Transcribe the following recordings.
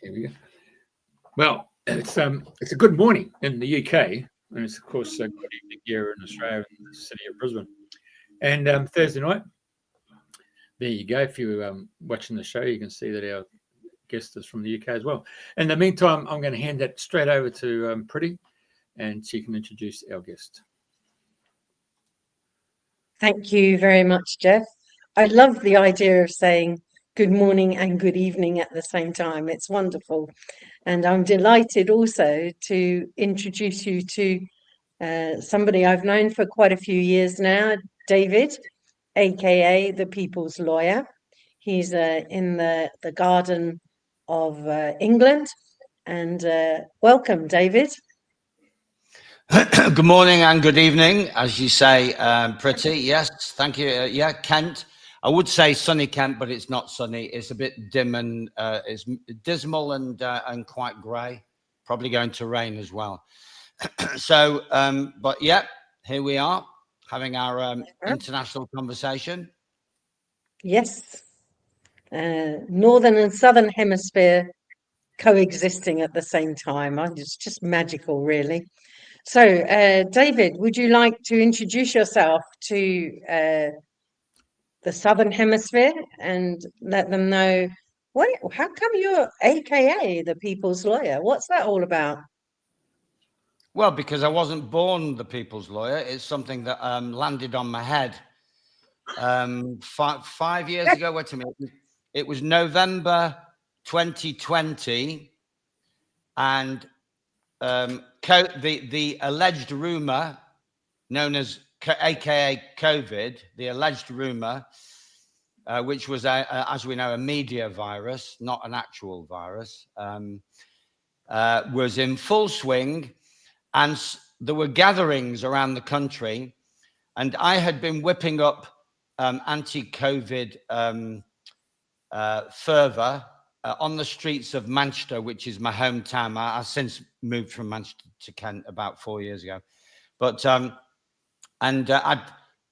Here we go. Well, it's a good morning in the UK, and it's of course a good evening here in Australia, in the city of Brisbane. And Thursday night, there you go. If you're watching the show, you can see that our guest is from the UK as well. In the meantime, I'm going to hand that straight over to Priti, and she can introduce our guest. Thank you very much, Jeff. I love the idea of saying good morning and good evening at the same time. It's wonderful. And I'm delighted also to introduce you to somebody I've known for quite a few years now, David, aka the People's Lawyer. He's in the Garden of England. And welcome, David. Good morning and good evening, as you say, Priti. Yes, thank you. Yeah, Kent. I would say sunny Kent, but it's not sunny. It's a bit dim and it's dismal and quite grey. Probably going to rain as well. So, but yeah, here we are having our international conversation. Yes, Northern and Southern Hemisphere coexisting at the same time. It's just magical, really. So, David, would you like to introduce yourself to the Southern Hemisphere and let them know how come you're AKA the People's Lawyer? What's that all about? Well, because I wasn't born the People's Lawyer. It's something that landed on my head 5 years ago. Wait a minute. It was November 2020, and the alleged rumor known as AKA COVID, the alleged rumor, which was, as we know, a media virus, not an actual virus, was in full swing, and there were gatherings around the country, and I had been whipping up anti-COVID fervor on the streets of Manchester, which is my hometown. I since moved from Manchester to Kent about 4 years ago, but I'd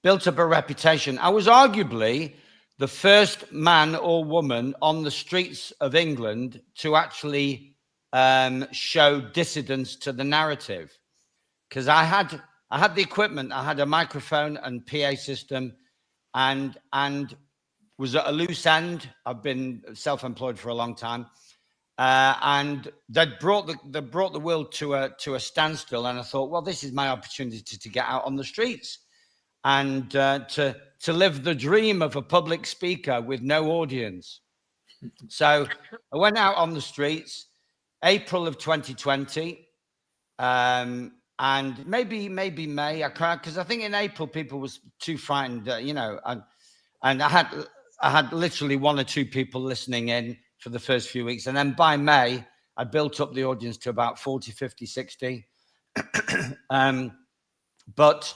built up a reputation. I was arguably the first man or woman on the streets of England to actually show dissidence to the narrative, because I had the equipment. I had a microphone and PA system, and was at a loose end. I've been self-employed for a long time, and they brought the world to a standstill. And I thought, well, this is my opportunity to get out on the streets and to live the dream of a public speaker with no audience. So I went out on the streets, April of 2020, and maybe May. I cried because I think in April people was too frightened, and I had literally one or two people listening in for the first few weeks. And then by May, I built up the audience to about 40, 50, 60. But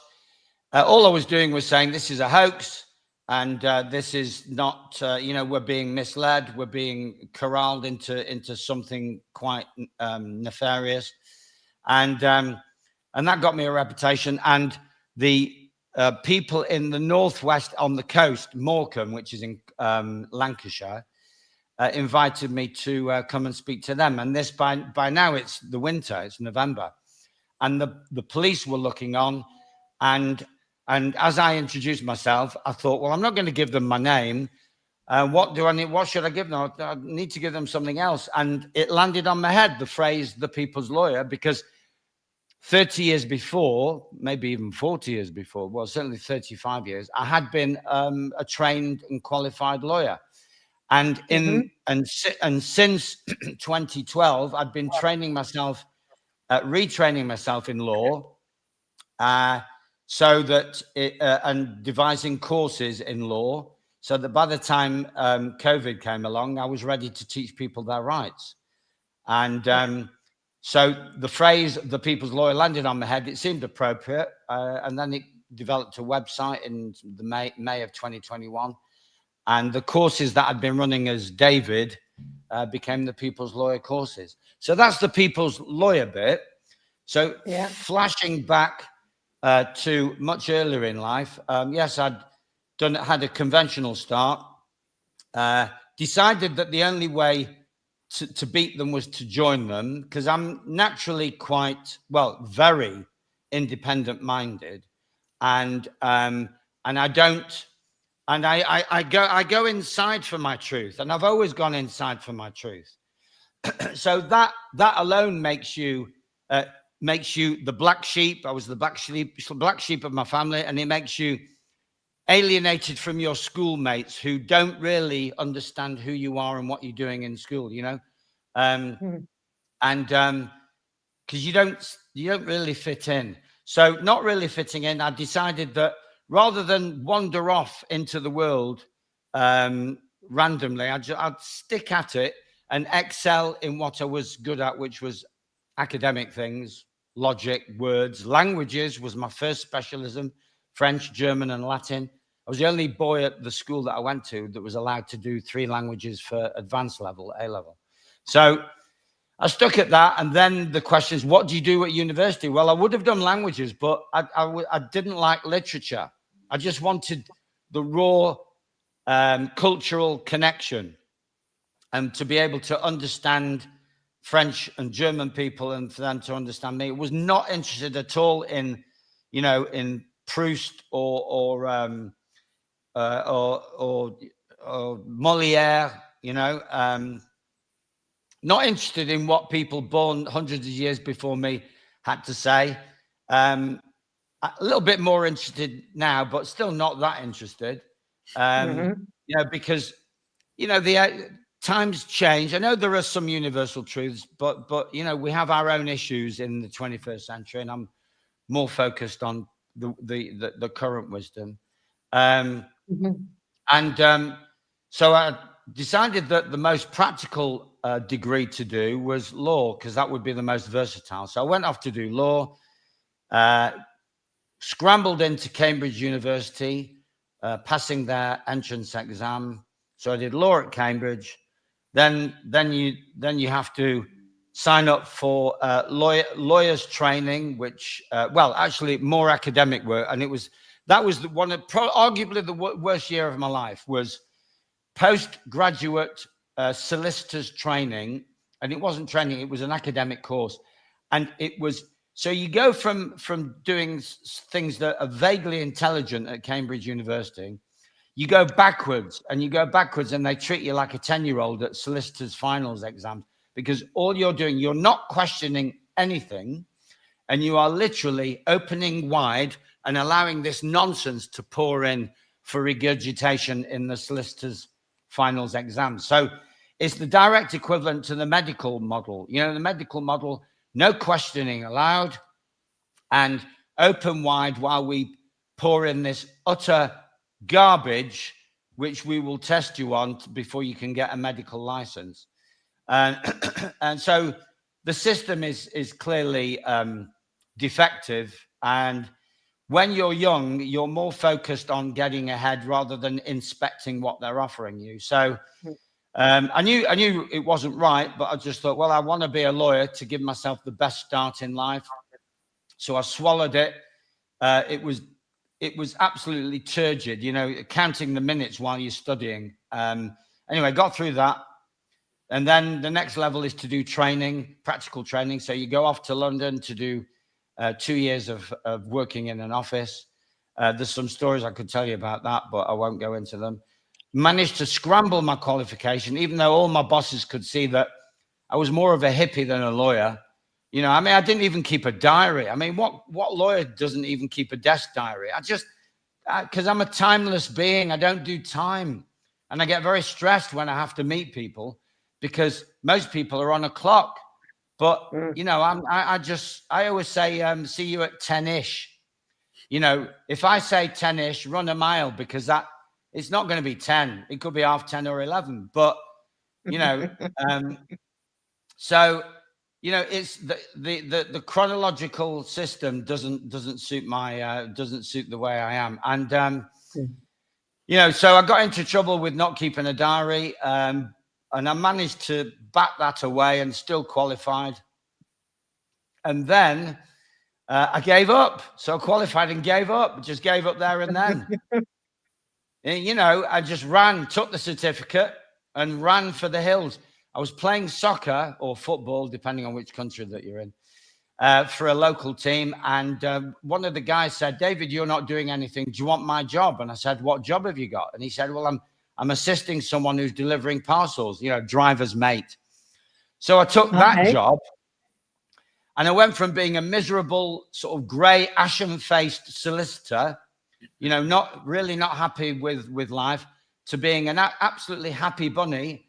all I was doing was saying, this is a hoax. And this is not, we're being misled. We're being corralled into something quite nefarious. And that got me a reputation. And the people in the northwest on the coast, Morecambe, which is in Lancashire, invited me to come and speak to them. And this by now it's the winter, it's November, and the police were looking on. And as I introduced myself, I thought, well, I'm not going to give them my name. What do I need? What should I give them? I need to give them something else. And it landed on my head, the phrase "the People's Lawyer," because 30 years before, maybe even 40 years before, well, certainly 35 years, I had been a trained and qualified lawyer. And since 2012, I've been training myself, retraining myself in law, so that and devising courses in law, so that by the time COVID came along, I was ready to teach people their rights. And so the phrase "the People's Lawyer" landed on my head. It seemed appropriate, and then it developed a website in the May of 2021, and the courses that I'd been running as David became the People's Lawyer courses. So that's the People's Lawyer bit. So flashing back to much earlier in life, yes, I'd had a conventional start. Decided that the only way to beat them was to join them, because I'm naturally quite, well, very independent minded, and I don't, and I go inside for my truth, and I've always gone inside for my truth. So that alone makes you the black sheep. I was the black sheep of my family, and it makes you alienated from your schoolmates who don't really understand who you are and what you're doing in school, you know. And because you don't really fit in. So not really fitting in, I decided that rather than wander off into the world randomly, I'd stick at it and excel in what I was good at, which was academic things, logic, words. Languages was my first specialism: French, German, and Latin. I was the only boy at the school that I went to that was allowed to do 3 languages for advanced level, A level. So I stuck at that. And then the question is, what do you do at university? Well, I would have done languages, but I didn't like literature. I just wanted the raw cultural connection, and to be able to understand French and German people and for them to understand me. I was not interested at all in, you know, in Proust or Molière, you know, not interested in what people born hundreds of years before me had to say. A little bit more interested now, but still not that interested. You know, because, you know, the times change. I know there are some universal truths, but you know, we have our own issues in the 21st century, and I'm more focused on the current wisdom. So I decided that the most practical degree to do was law, because that would be the most versatile. So I went off to do law, scrambled into Cambridge University, passing their entrance exam. So I did law at Cambridge. Then you have to sign up for lawyers training, which well, actually more academic work, and that was arguably the worst year of my life. Was postgraduate solicitors training, and it wasn't training; it was an academic course, and it was. So you go from doing things that are vaguely intelligent at Cambridge University. You go backwards, and they treat you like a 10-year-old at solicitors' finals exams, because all you're doing, you're not questioning anything, and you are literally opening wide and allowing this nonsense to pour in for regurgitation in the solicitors' finals exams. So it's the direct equivalent to the medical model. You know, the medical model, no questioning allowed, and open wide while we pour in this utter garbage, which we will test you on before you can get a medical license. And so the system is clearly defective. And when you're young, you're more focused on getting ahead rather than inspecting what they're offering you. So I knew it wasn't right, but I just thought, well, I want to be a lawyer to give myself the best start in life. So I swallowed it. It was absolutely turgid, you know, counting the minutes while you're studying. Anyway, got through that. And then the next level is to do training, practical training. So you go off to London to do 2 years of working in an office. There's some stories I could tell you about that, but I won't go into them. Managed to scramble my qualification, even though all my bosses could see that I was more of a hippie than a lawyer. You know, I mean, I didn't even keep a diary. I mean, what lawyer doesn't even keep a desk diary? Because I'm a timeless being. I don't do time. And I get very stressed when I have to meet people, because most people are on a clock. But, you know, I always say, see you at 10-ish. You know, if I say 10-ish, run a mile, because it's not going to be 10. It could be half 10 or 11. But, you know, so... You know, it's the chronological system doesn't suit the way I am, and you know, so I got into trouble with not keeping a diary, and I managed to bat that away and still qualified. And then I gave up. So I qualified and gave up. Just gave up there and then. And, you know, I just took the certificate and ran for the hills. I was playing soccer or football, depending on which country that you're in, for a local team. And one of the guys said, David, you're not doing anything. Do you want my job? And I said, what job have you got? And he said, well, I'm assisting someone who's delivering parcels, driver's mate. So I took that job. And I went from being a miserable, sort of grey, ashen-faced solicitor, not happy with life, to being an absolutely happy bunny,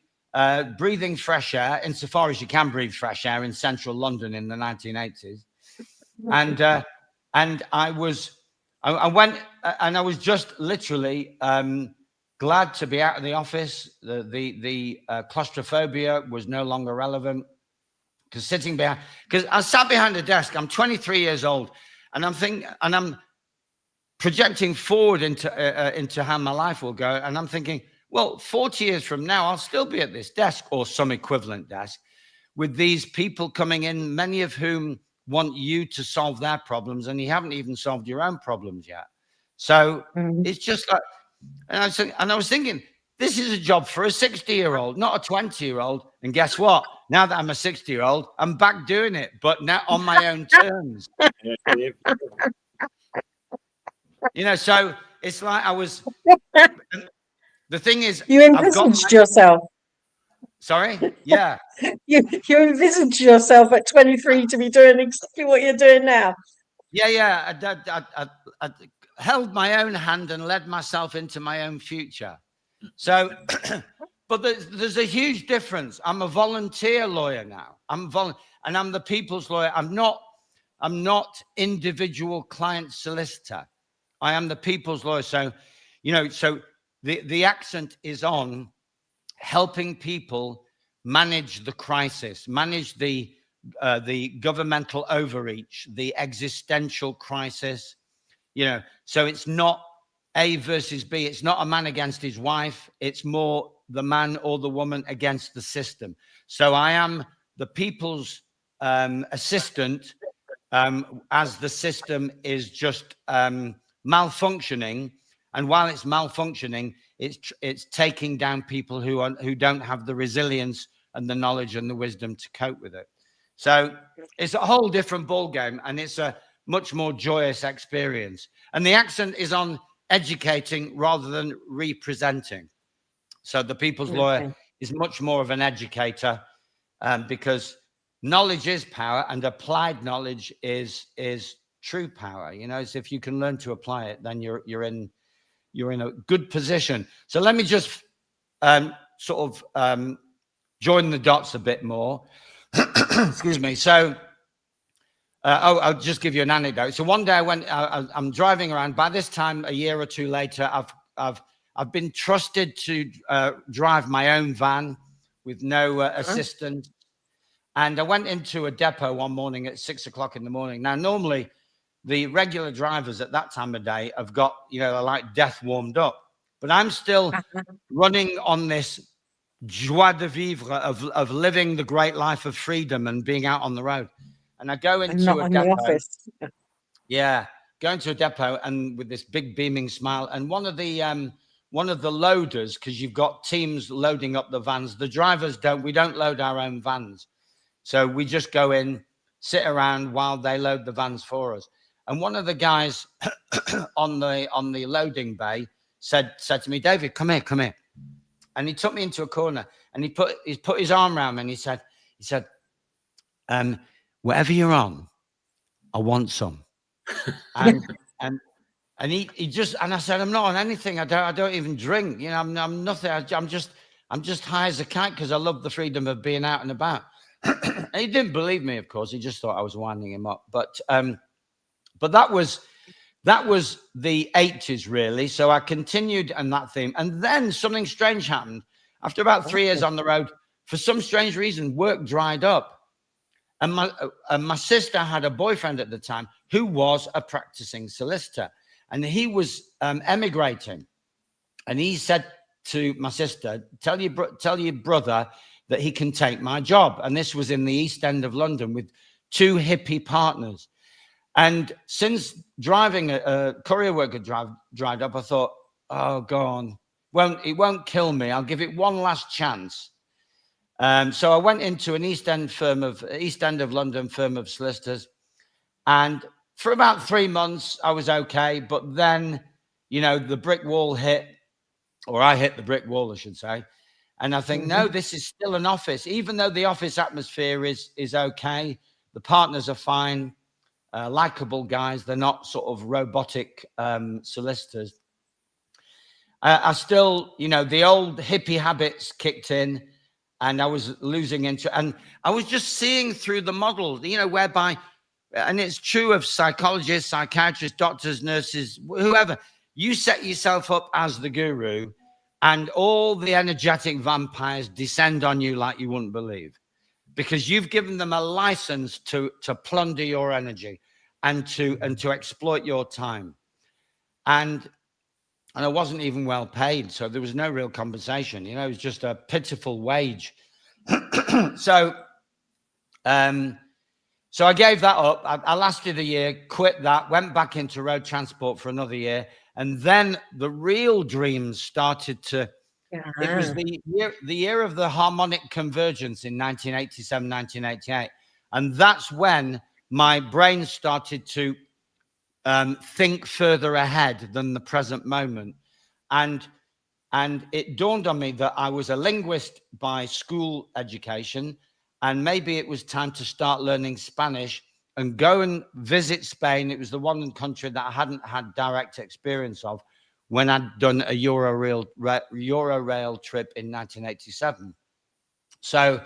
breathing fresh air, insofar as you can breathe fresh air in central London in the 1980s. And I went, and I was just literally glad to be out of the office. The claustrophobia was no longer relevant. Because I sat behind a desk. I'm 23 years old, and I'm projecting forward into how my life will go. And I'm thinking, well, 40 years from now, I'll still be at this desk or some equivalent desk with these people coming in, many of whom want you to solve their problems, and you haven't even solved your own problems yet. So it's just like, and I was thinking, this is a job for a 60-year-old, not a 20-year-old. And guess what? Now that I'm a 60-year-old, I'm back doing it, but now on my own terms. So it's like I was. The thing is, you envisaged yourself. Sorry? Yeah. you envisaged yourself at 23 to be doing exactly what you're doing now. Yeah. I held my own hand and led myself into my own future. So, but there's a huge difference. I'm a volunteer lawyer now. And I'm the people's lawyer. I'm not individual client solicitor. I am the people's lawyer. So, so the accent is on helping people manage the crisis, manage the governmental overreach, the existential crisis. So it's not A versus B. It's not a man against his wife. It's more the man or the woman against the system. So I am the people's assistant as the system is just malfunctioning. And while it's malfunctioning, it's taking down people who don't have the resilience and the knowledge and the wisdom to cope with it. So it's a whole different ballgame, and it's a much more joyous experience. And the accent is on educating rather than representing. So the people's lawyer is much more of an educator, because knowledge is power, and applied knowledge is true power. So if you can learn to apply it, then you're in a good position. So let me just join the dots a bit more. Excuse me. So I'll just give you an anecdote. So one day I'm driving around. By this time, a year or two later, I've been trusted to drive my own van with no assistance. And I went into a depot one morning at 6 o'clock in the morning. Now, normally the regular drivers at that time of day have got, like death warmed up, but I'm still running on this joie de vivre of living the great life of freedom and being out on the road. And I go into a depot. Yeah, go into a depot and with this big beaming smile. And one of the loaders, because you've got teams loading up the vans, the drivers we don't load our own vans. So we just go in, sit around while they load the vans for us. And one of the guys on the loading bay said to me, David, come here. And he took me into a corner and he put his arm around me and he said, whatever you're on, I want some. And he just, and I said, I'm not on anything. I don't even drink. I'm nothing. I'm just high as a kite because I love the freedom of being out and about. And he didn't believe me, of course. He just thought I was winding him up. But that was the 80s, really. So I continued on that theme. And then something strange happened. After about 3 years on the road, for some strange reason, work dried up. And my sister had a boyfriend at the time who was a practicing solicitor. And he was emigrating. And he said to my sister, tell your brother that he can take my job. And this was in the East End of London with 2 hippie partners. And since driving a courier worker dried up, I thought, oh, go on. It won't kill me. I'll give it one last chance. So I went into an East End of London firm of solicitors, and for about 3 months I was okay, but then, you know, the brick wall hit, or I hit the brick wall, I should say. And I think, no, this is still an office, even though the office atmosphere is okay. The partners are fine, likable guys. They're not sort of robotic solicitors. I still, you know, the old hippie habits kicked in, and I was losing interest. And I was just seeing through the model, you know, whereby, and it's true of psychologists, psychiatrists, doctors, nurses, whoever, you set yourself up as the guru, and all the energetic vampires descend on you like you wouldn't believe, because you've given them a license to plunder your energy and to exploit your time. And I wasn't even well paid, so there was no real compensation. You know, it was just a pitiful wage. So I gave that up. I lasted a year, quit that, went back into road transport for another year. And then the real dreams started to, it was the year of the harmonic convergence in 1987, 1988. And that's when my brain started to think further ahead than the present moment. And it dawned on me that I was a linguist by school education, and maybe it was time to start learning Spanish and go and visit Spain. It was the one country that I hadn't had direct experience of when I'd done a Eurorail trip in 1987. So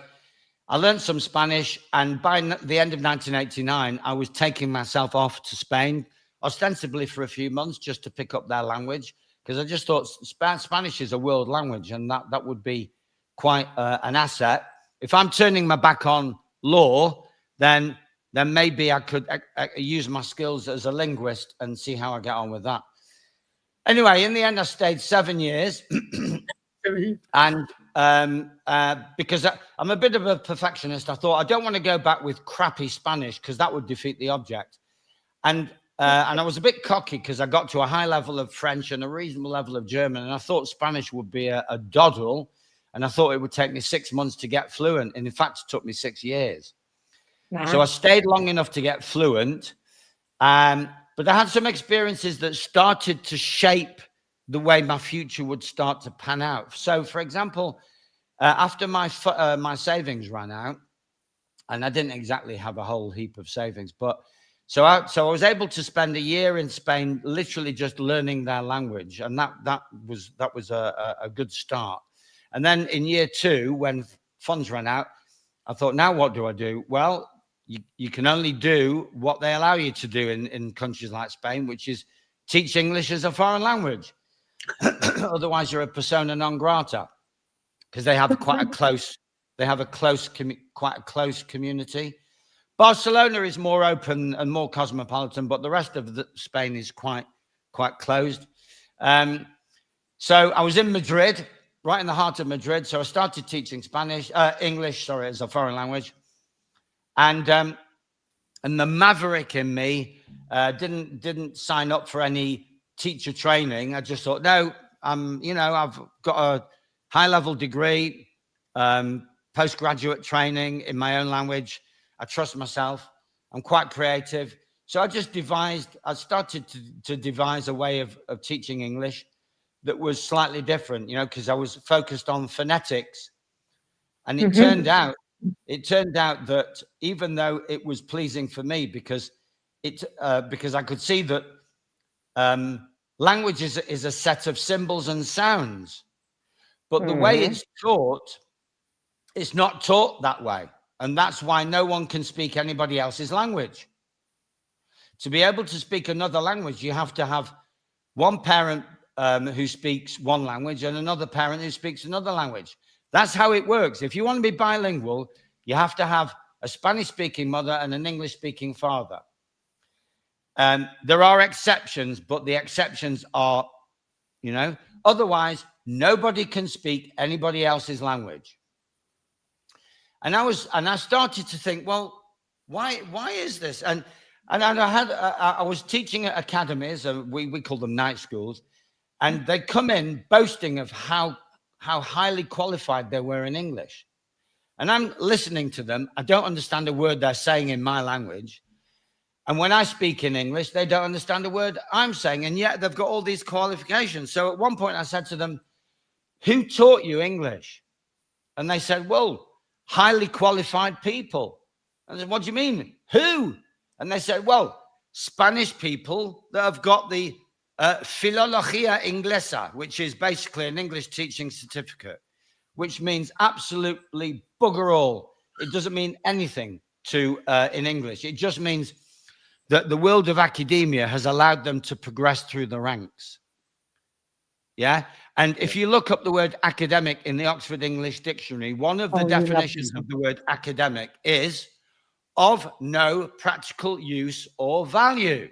I learned some Spanish, and by the end of 1989, I was taking myself off to Spain, ostensibly for a few months, just to pick up their language, because I just thought Spanish is a world language, and that would be quite an asset. If I'm turning my back on law, then maybe I could use my skills as a linguist and see how I get on with that. Anyway, in the end, I stayed 7 years. And because I'm a bit of a perfectionist, I thought I don't want to go back with crappy Spanish, because that would defeat the object. And I was a bit cocky because I got to a high level of French and a reasonable level of German, and I thought Spanish would be a doddle, and I thought it would take me 6 months to get fluent. And in fact, it took me 6 years. Wow. So I stayed long enough to get fluent. But I had some experiences that started to shape the way my future would start to pan out. So, for example, after my savings ran out, and I didn't exactly have a whole heap of savings, but so I was able to spend a year in Spain, literally just learning their language, and that was a good start. And then in year 2, when funds ran out, I thought, now what do I do? Well, you can only do what they allow you to do in countries like Spain, which is teach English as a foreign language. Otherwise, you're a persona non grata, because they have quite a close community. Barcelona is more open and more cosmopolitan, but the rest of Spain is quite closed. So I was in Madrid, right in the heart of Madrid. So I started teaching English, as a foreign language. And the maverick in me didn't sign up for any teacher training. I just thought, no, I've got a high-level degree, postgraduate training in my own language. I trust myself. I'm quite creative. So I started to devise a way of teaching English that was slightly different, because I was focused on phonetics. And it turned out that even though it was pleasing for me, because I could see that language is a set of symbols and sounds, but the way it's taught, it's not taught that way. And that's why no one can speak anybody else's language. To be able to speak another language, you have to have one parent who speaks one language and another parent who speaks another language. That's how it works. If you want to be bilingual, you have to have a Spanish-speaking mother and an English-speaking father. There are exceptions, but the exceptions are, otherwise nobody can speak anybody else's language. And I started to think, well, why is this? And I was teaching at academies, we call them night schools, and they come in boasting of how highly qualified they were in English. And I'm listening to them. I don't understand a word they're saying in my language. And when I speak in English, they don't understand a word I'm saying. And yet they've got all these qualifications. So at one point I said to them, who taught you English? And they said, well, highly qualified people. I said, what do you mean? Who? And they said, well, Spanish people that have got the Filología Inglesa, which is basically an English teaching certificate, which means absolutely bugger all. It doesn't mean anything to in English. It just means that the world of academia has allowed them to progress through the ranks. Yeah. And if you look up the word academic in the Oxford English Dictionary, one of the definitions of the word academic is of no practical use or value.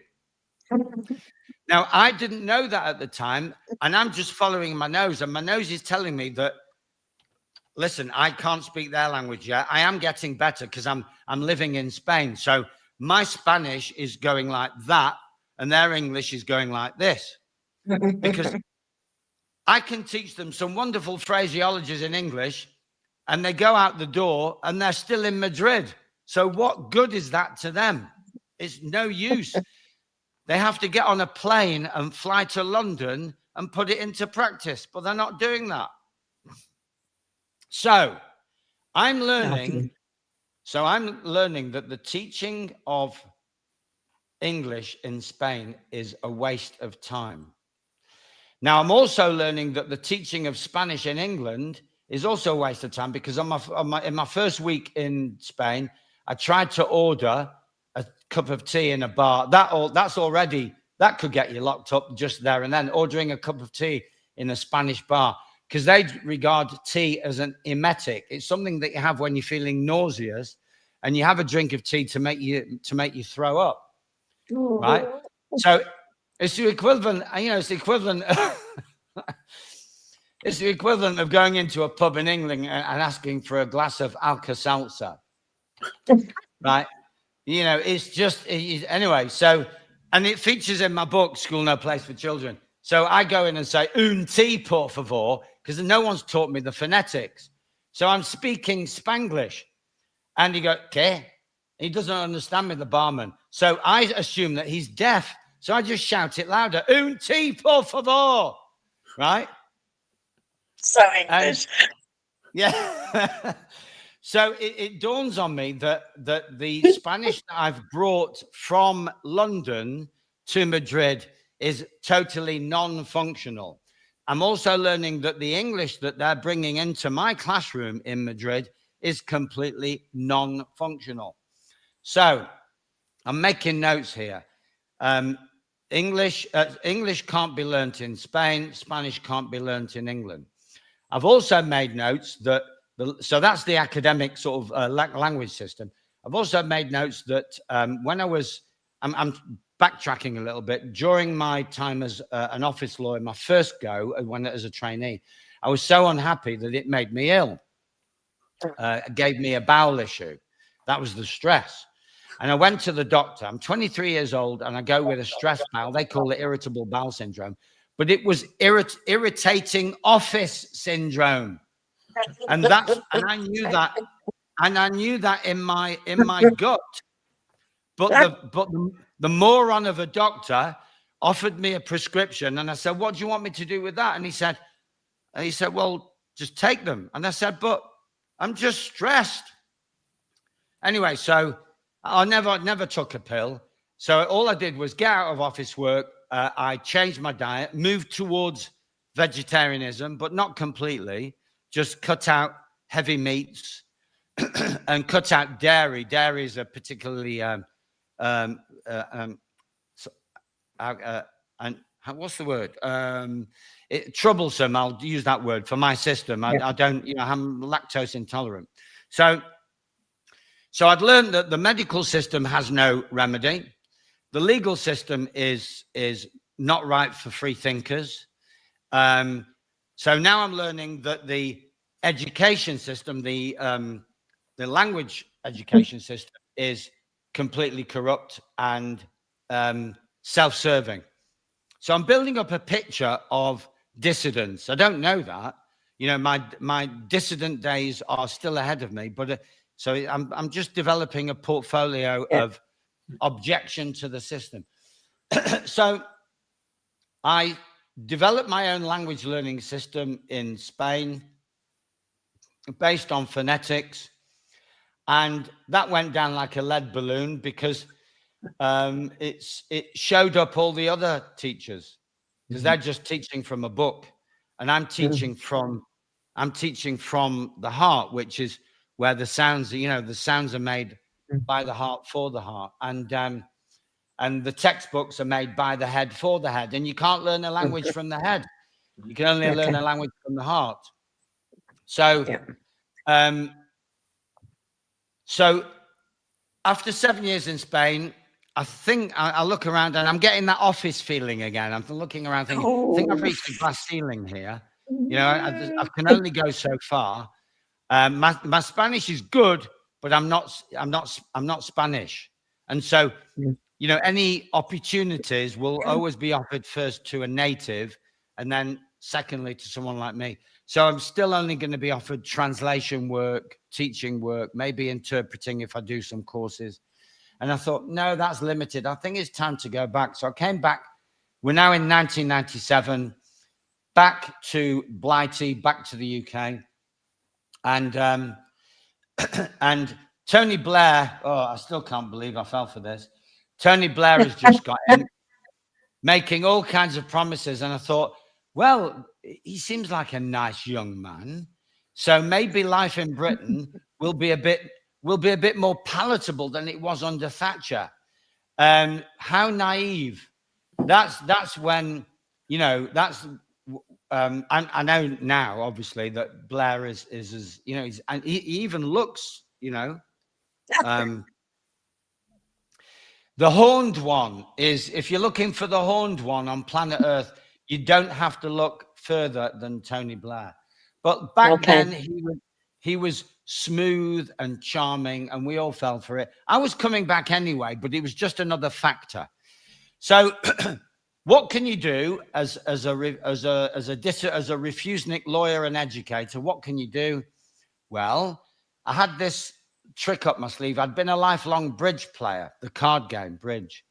Now, I didn't know that at the time, and I'm just following my nose, and my nose is telling me that, listen, I can't speak their language yet. I am getting better because I'm living in Spain. So my Spanish is going like that, and their English is going like this. Because I can teach them some wonderful phraseologies in English, and they go out the door, and they're still in Madrid. So what good is that to them? It's no use. They have to get on a plane and fly to London and put it into practice, but they're not doing that. So I'm learning that the teaching of English in Spain is a waste of time. Now, I'm also learning that the teaching of Spanish in England is also a waste of time, because in my first week in Spain, I tried to order a cup of tea in a bar. That could get you locked up just there and then, ordering a cup of tea in a Spanish bar, because they regard tea as an emetic. It's something that you have when you're feeling nauseous, and you have a drink of tea to make you throw up, right? So it's the equivalent, it's the equivalent. It's the equivalent of going into a pub in England and asking for a glass of Alka-Seltzer, right? It's just anyway. So, and it features in my book, School No Place for Children. So I go in and say, un tea, por favor, because no one's taught me the phonetics. So I'm speaking Spanglish, and he goes, ¿qué? He doesn't understand me, the barman. So I assume that he's deaf. So I just shout it louder, un tea, por favor, right? So English. Yeah. So it dawns on me that the Spanish that I've brought from London to Madrid is totally non-functional. I'm also learning that the English that they're bringing into my classroom in Madrid is completely non-functional. So I'm making notes here. English can't be learnt in Spain. Spanish can't be learnt in England. I've also made notes that, so that's the academic sort of language system. I've also made notes that when I'm backtracking a little bit, during my time as an office lawyer, my first go as a trainee, I was so unhappy that it made me ill. It gave me a bowel issue. That was the stress. And I went to the doctor. I'm 23 years old, and I go with a stress bowel. They call it irritable bowel syndrome, but it was irritating office syndrome. And I knew that in my gut. But the moron of a doctor offered me a prescription, and I said, "What do you want me to do with that?" And he said, "Well, just take them." And I said, "But I'm just stressed." Anyway, so I never took a pill. So all I did was get out of office work. I changed my diet, moved towards vegetarianism, but not completely. Just cut out heavy meats and cut out dairy. Dairy is a particularly what's the word? Troublesome. I'll use that word for my system. I don't, I'm lactose intolerant. So I'd learned that the medical system has no remedy. The legal system is not right for free thinkers. So now I'm learning that the education system, the language education system, is completely corrupt and self-serving. So I'm building up a picture of dissidence. I don't know that. You know, my dissident days are still ahead of me, but so I'm just developing a portfolio of objection to the system. So I developed my own language learning system in Spain based on phonetics, and that went down like a lead balloon because it showed up all the other teachers, because they're just teaching from a book, and I'm teaching from the heart, which is where the sounds, you know, the sounds are made by the heart for the heart, and the textbooks are made by the head for the head, and you can't learn a language from the head. You can only learn a language from the heart. So, so after 7 years in Spain, I think I look around and I'm getting that office feeling again. I'm looking around thinking, I think I've reached a glass ceiling here. You know, I can only go so far. My Spanish is good, but I'm not Spanish. And so, you know, any opportunities will always be offered first to a native and then secondly to someone like me. So I'm still only going to be offered translation work, teaching work, maybe interpreting if I do some courses. And I thought, no, that's limited. I think it's time to go back. So I came back. We're now in 1997, back to Blighty, back to the UK. And and Tony Blair, oh, I still can't believe I fell for this. Tony Blair has just got in, making all kinds of promises. And I thought, well, he seems like a nice young man. So maybe life in Britain will be a bit more palatable than it was under Thatcher. How naive. That's when, you know, that's I know now, obviously, that Blair is as, you know, and he even looks, you know, the horned one is, if you're looking for the horned one on planet Earth, you don't have to look further than Tony Blair. But back then, he was smooth and charming, and we all fell for it. I was coming back anyway, but it was just another factor. So, what can you do as a refusenic lawyer and educator? What can you do? Well, I had this trick up my sleeve. I'd been a lifelong bridge player, the card game bridge.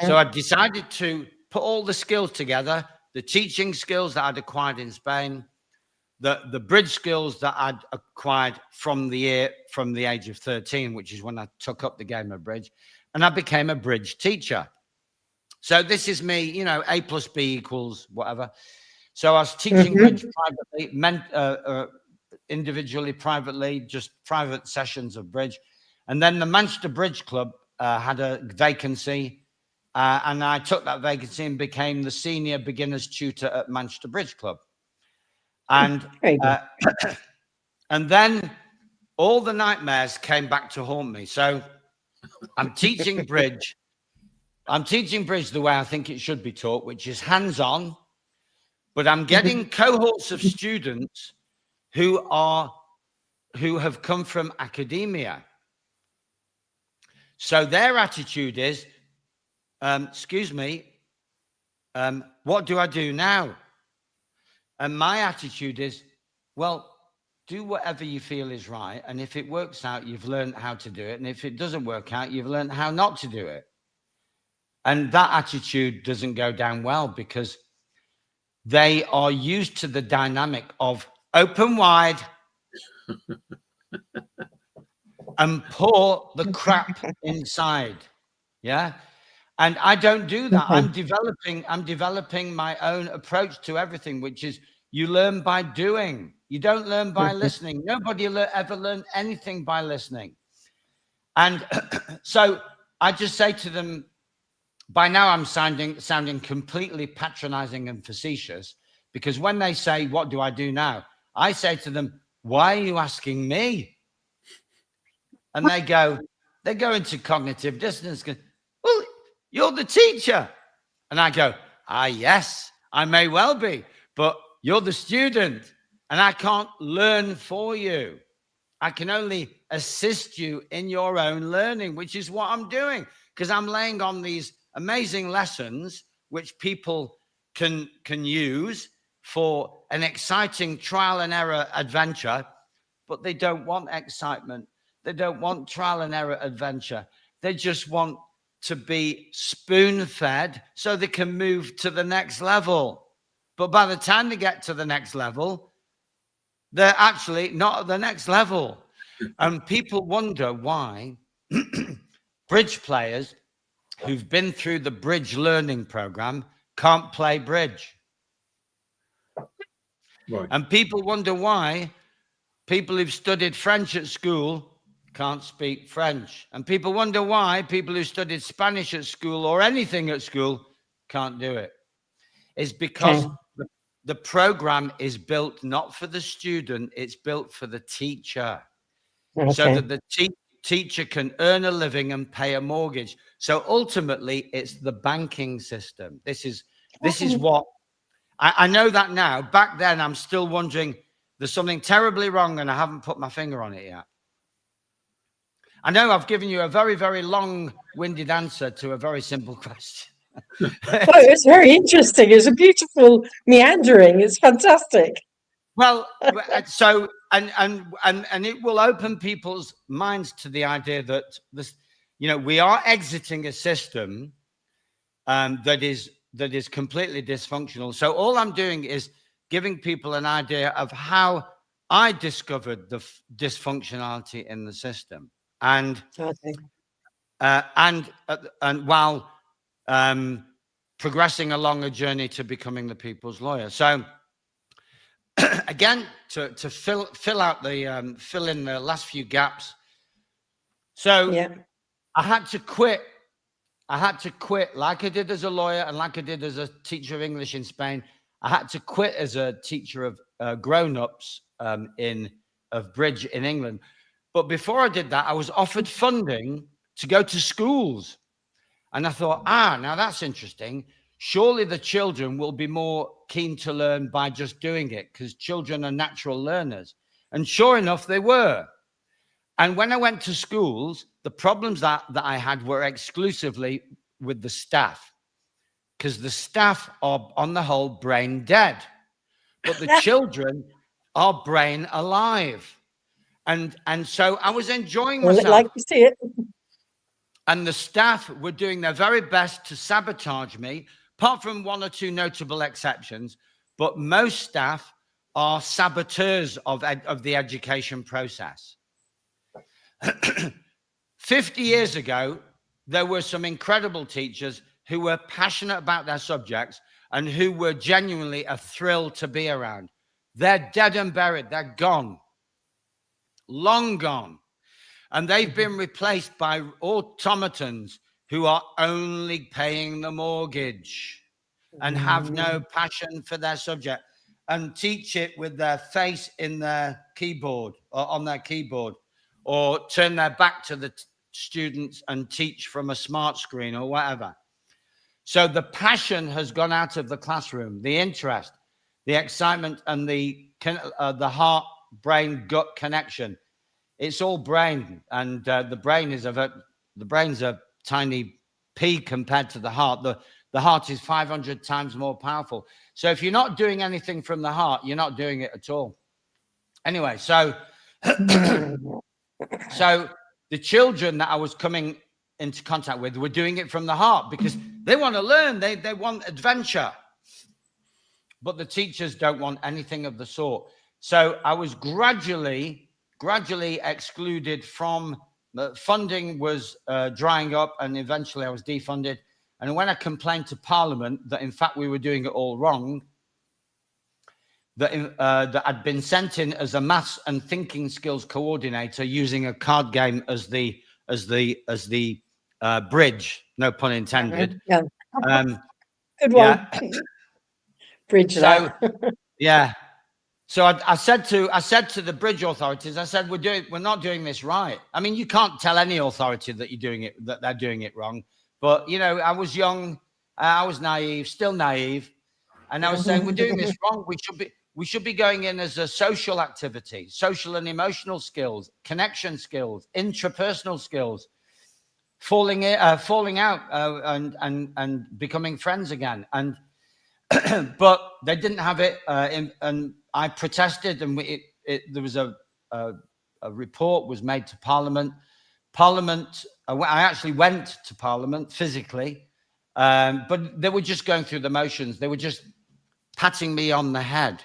So I decided to put all the skills together, the teaching skills that I'd acquired in Spain, the bridge skills that I'd acquired from the age of 13, which is when I took up the game of bridge, and I became a bridge teacher. So this is me, you know, A plus B equals whatever. So I was teaching bridge privately, individually, privately, just private sessions of bridge. And then the Manchester Bridge Club had a vacancy, and I took that vacancy and became the senior beginners tutor at Manchester Bridge Club. And and then all the nightmares came back to haunt me. So I'm teaching bridge. I'm teaching bridge the way I think it should be taught, which is hands-on. But I'm getting cohorts of students who have come from academia. So their attitude is, excuse me, what do I do now? And my attitude is, well, do whatever you feel is right. And if it works out, you've learned how to do it. And if it doesn't work out, you've learned how not to do it. And that attitude doesn't go down well because they are used to the dynamic of open wide and pour the crap inside. Yeah. And I don't do that. I'm developing my own approach to everything, which is you learn by doing. You don't learn by listening. Nobody ever learned anything by listening. And so I just say to them, by now I'm sounding completely patronizing and facetious, because when they say, what do I do now? I say to them, why are you asking me? And they go into cognitive dissonance. Well, you're the teacher. And I go, yes, I may well be, but you're the student and I can't learn for you. I can only assist you in your own learning, which is what I'm doing, because I'm laying on these amazing lessons which people can use for an exciting trial and error adventure, but they don't want excitement. They don't want trial and error adventure. They just want to be spoon-fed so they can move to the next level. But by the time they get to the next level, they're actually not at the next level. And people wonder why bridge players who've been through the bridge learning program can't play bridge. Right. And people wonder why people who've studied French at school can't speak French. And people wonder why people who studied Spanish at school or anything at school can't do it. It's because the program is built not for the student, it's built for the teacher. So that the teacher can earn a living and pay a mortgage. So ultimately, it's the banking system. This is what I know that now. Back then, I'm still wondering, there's something terribly wrong, and I haven't put my finger on it yet. I know I've given you a very, very long-winded answer to a very simple question. Oh, it's very interesting. It's a beautiful meandering. It's fantastic. Well, so and it will open people's minds to the idea that this, we are exiting a system that is completely dysfunctional. So all I'm doing is giving people an idea of how I discovered the dysfunctionality in the system, and while progressing along a journey to becoming the people's lawyer. So again, to fill in the last few gaps. So I had to quit. Like I did as a lawyer and like I did as a teacher of English in Spain. I had to quit as a teacher of grown-ups of bridge in England. But before I did that, I was offered funding to go to schools. And I thought, now that's interesting. Surely the children will be more keen to learn by just doing it, because children are natural learners. And sure enough, they were. And when I went to schools, the problems that I had were exclusively with the staff, because the staff are, on the whole, brain dead. But the children are brain alive. And so I was enjoying myself. I'd like to see it. And the staff were doing their very best to sabotage me, apart from one or two notable exceptions. But most staff are saboteurs of the education process. 50 years ago, there were some incredible teachers who were passionate about their subjects and who were genuinely a thrill to be around. They're dead and buried. They're gone. Long gone. And they've been replaced by automatons who are only paying the mortgage and have no passion for their subject and teach it with their face in their keyboard or on their keyboard, or turn their back to the students and teach from a smart screen or whatever. So the passion has gone out of the classroom, the interest, the excitement, and the heart, brain, gut connection. It's all brain, and the brain's a tiny pea compared to the heart. The heart is 500 times more powerful. So if you're not doing anything from the heart, you're not doing it at all. Anyway, so so the children that I was coming into contact with were doing it from the heart because they want to learn. They want adventure. But the teachers don't want anything of the sort. So I was gradually excluded from the funding was drying up, and eventually I was defunded. And when I complained to Parliament that in fact we were doing it all wrong, that I'd been sent in as a maths and thinking skills coordinator using a card game as the bridge, no pun intended. Yeah. Good one. Yeah. Bridge So that. yeah. So I said to the bridge authorities, I said, we're not doing this right. I mean, you can't tell any authority that they're doing it wrong. But I was young, I was naive, still naive, and I was saying we're doing this wrong. We should be going in as a social activity, social and emotional skills, connection skills, intrapersonal skills, falling out and becoming friends again. And but they didn't have it, and I protested, and there was a report was made to Parliament. I actually went to Parliament physically, but they were just going through the motions. They were just patting me on the head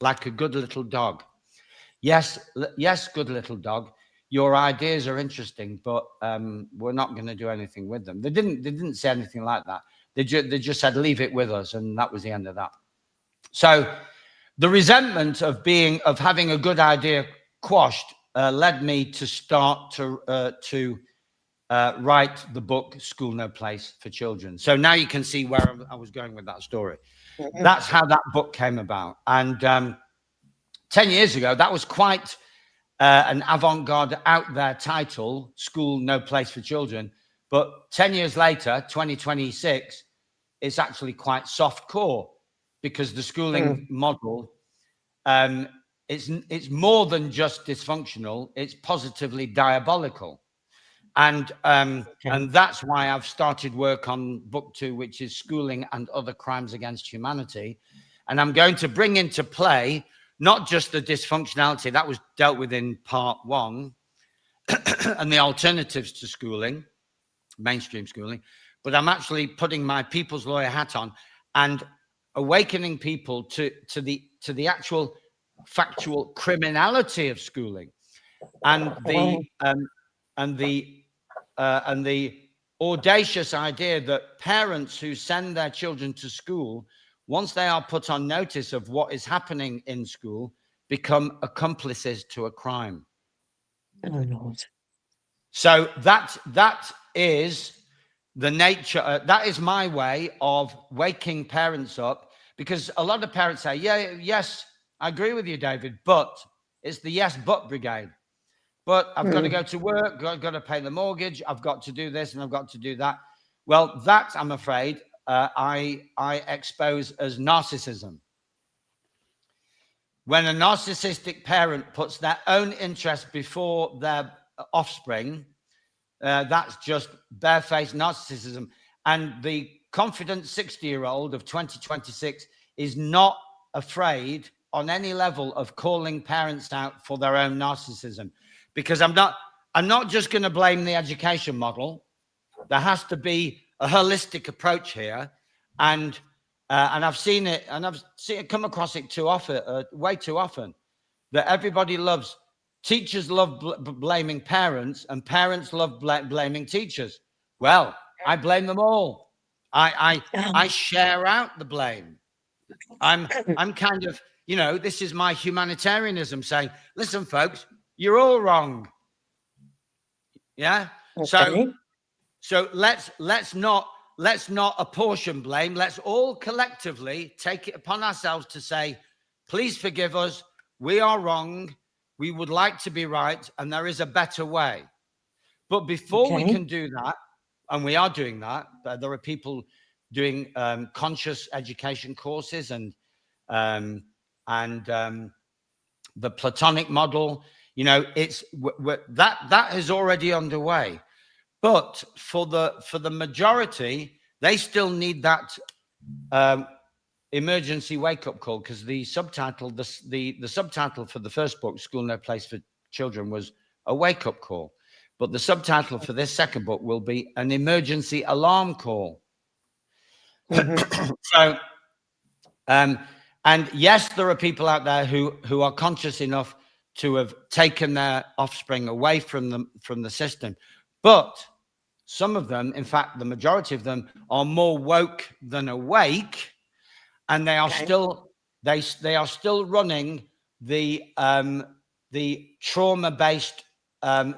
like a good little dog. Yes, good little dog. Your ideas are interesting, but we're not going to do anything with them. They didn't say anything like that. They just said, leave it with us, and that was the end of that. So the resentment of having a good idea quashed led me to start to write the book School No Place for Children. So now you can see where I was going with that story. That's how that book came about. And 10 years ago, that was quite an avant-garde, out there title, School No Place for Children. But 10 years later, 2026, it's actually quite soft core, because the schooling model, it's more than just dysfunctional, it's positively diabolical. And that's why I've started work on book 2, which is Schooling and Other Crimes Against Humanity. And I'm going to bring into play not just the dysfunctionality that was dealt with in part 1 and the alternatives to schooling, mainstream schooling, but I'm actually putting my people's lawyer hat on and awakening people to the actual factual criminality of schooling, and the audacious idea that parents who send their children to school, once they are put on notice of what is happening in school, become accomplices to a crime. Oh, Lord. So that is the nature. That is my way of waking parents up, because a lot of parents say, yes, I agree with you, David, but it's the yes, but brigade. But I've got to go to work, I've got to pay the mortgage, I've got to do this and I've got to do that. Well, that, I'm afraid, I expose as narcissism. When a narcissistic parent puts their own interest before their offspring, that's just barefaced narcissism. And the confident 60-year-old of 2026 is not afraid on any level of calling parents out for their own narcissism. Because I'm not just going to blame the education model. There has to be a holistic approach here, and I've seen it, and I've come across it too often, way too often, that everybody loves. Teachers love blaming parents, and parents love blaming teachers. Well, I blame them all. I share out the blame. I'm kind of, this is my humanitarianism saying, listen, folks, you're all wrong. Yeah. Okay. So let's not apportion blame. Let's all collectively take it upon ourselves to say, please forgive us. We are wrong. We would like to be right, and there is a better way. But before we can do that, and we are doing that, there are people doing conscious education courses and the Platonic model. It's that is already underway. But for the majority, they still need that emergency wake-up call, because the subtitle, the subtitle for the first book, School No Place for Children, was a wake-up call. But the subtitle for this second book will be an emergency alarm call. So, and yes, there are people out there who are conscious enough to have taken their offspring away from the system. But some of them, in fact, the majority of them, are more woke than awake, and they are still running the trauma-based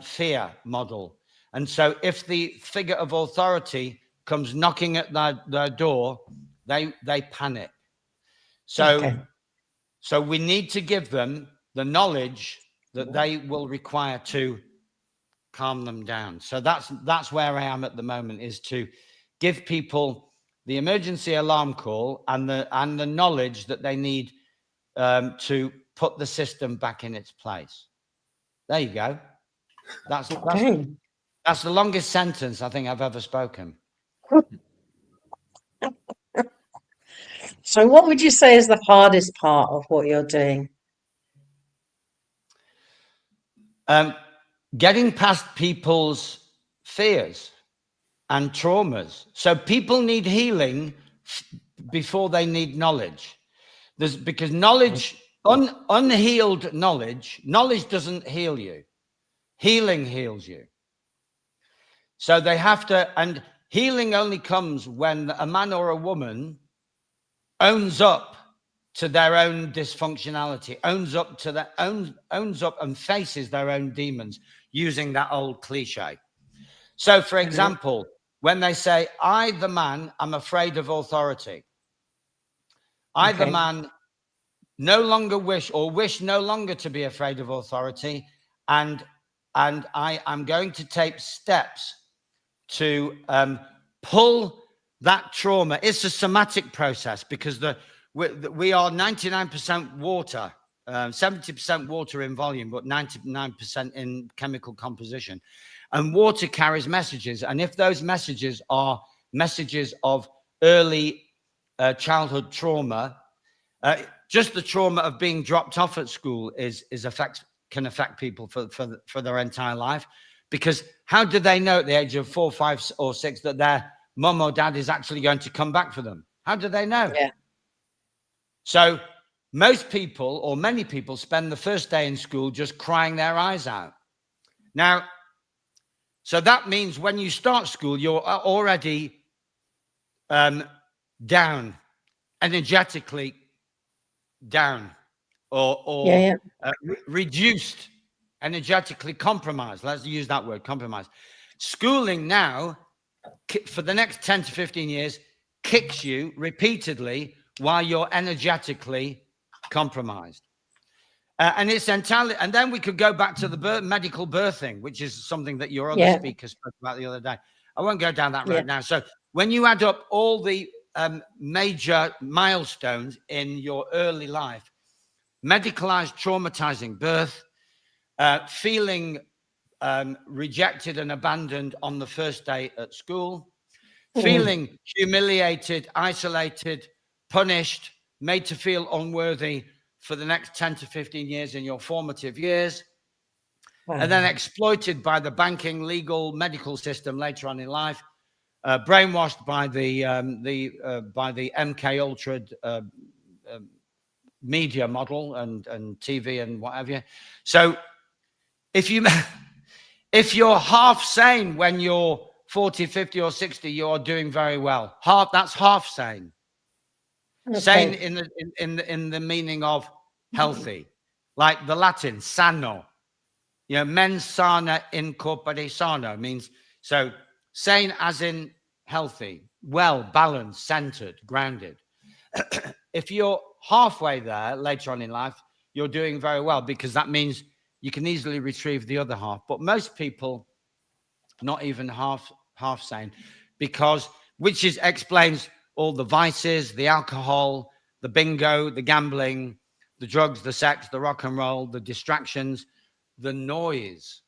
fear model. And so, if the figure of authority comes knocking at their door, they panic. So we need to give them the knowledge that they will require to calm them down. So that's where I am at the moment, is to give people the emergency alarm call and the knowledge that they need to put the system back in its place. There you go. That's the longest sentence I think I've ever spoken. So what would you say is the hardest part of what you're doing? Getting past people's fears and traumas. So people need healing before they need knowledge. Because knowledge, unhealed knowledge doesn't heal you. Healing heals you. So they have to, and healing only comes when a man or a woman owns up to their own dysfunctionality, owns up and faces their own demons, using that old cliche. So, for example, when they say, I, the man, am afraid of authority. I, the man, no longer wish no longer to be afraid of authority. And I am going to take steps to pull that trauma. It's a somatic process because we are 99% water, 70% water in volume, but 99% in chemical composition. And water carries messages. And if those messages are messages of early childhood trauma, just the trauma of being dropped off at school can affect people for their entire life. Because how do they know at the age of 4, 5, or 6 that their mum or dad is actually going to come back for them? How do they know? Yeah. So most people, or many people, spend the first day in school just crying their eyes out. Now, so that means when you start school, you're already down, energetically down, or reduced, energetically compromised. Let's use that word, compromised. Schooling now, for the next 10 to 15 years, kicks you repeatedly while you're energetically compromised. And it's entirely, and then we could go back to the medical birthing, which is something that your other speaker spoke about the other day. I won't go down that road now. So when you add up all the major milestones in your early life, medicalized, traumatizing birth, feeling rejected and abandoned on the first day at school, feeling humiliated, isolated, punished, made to feel unworthy for the next 10 to 15 years in your formative years, and then exploited by the banking, legal, medical system later on in life, brainwashed by the MK Ultra media model and TV and what have you. So if you're half sane when you're 40, 50, or 60, you're doing very well. That's half sane. Sane in the meaning of healthy, like the Latin sano. You know, mens sana in corpore sano means, so sane as in healthy, well, balanced, centered, grounded. If you're halfway there later on in life, you're doing very well, because that means you can easily retrieve the other half. But most people, not even half sane, which explains all the vices, the alcohol, the bingo, the gambling, the drugs, the sex, the rock and roll, the distractions, the noise.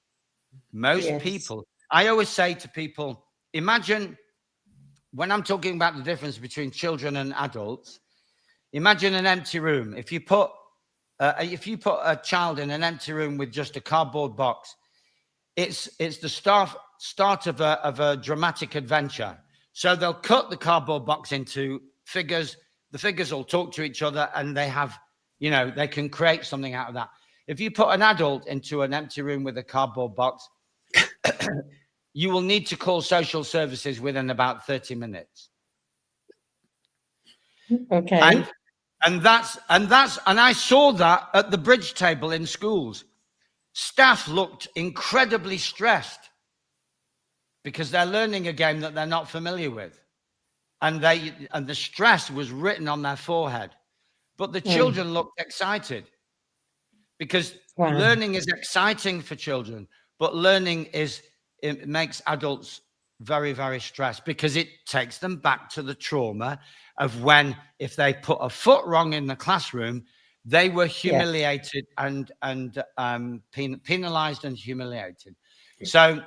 Most people, I always say to people, imagine, when I'm talking about the difference between children and adults, imagine an empty room. If you put a child in an empty room with just a cardboard box, it's the start of a dramatic adventure. So they'll cut the cardboard box into figures. The figures will talk to each other, and they have, they can create something out of that. If you put an adult into an empty room with a cardboard box, you will need to call social services within about 30 minutes. Okay. And I saw that at the bridge table in schools. Staff looked incredibly stressed because they're learning a game that they're not familiar with. And the stress was written on their forehead. But the children looked excited, because learning is exciting for children, but it makes adults very, very stressed, because it takes them back to the trauma of when, if they put a foot wrong in the classroom, they were humiliated and penalized and humiliated. So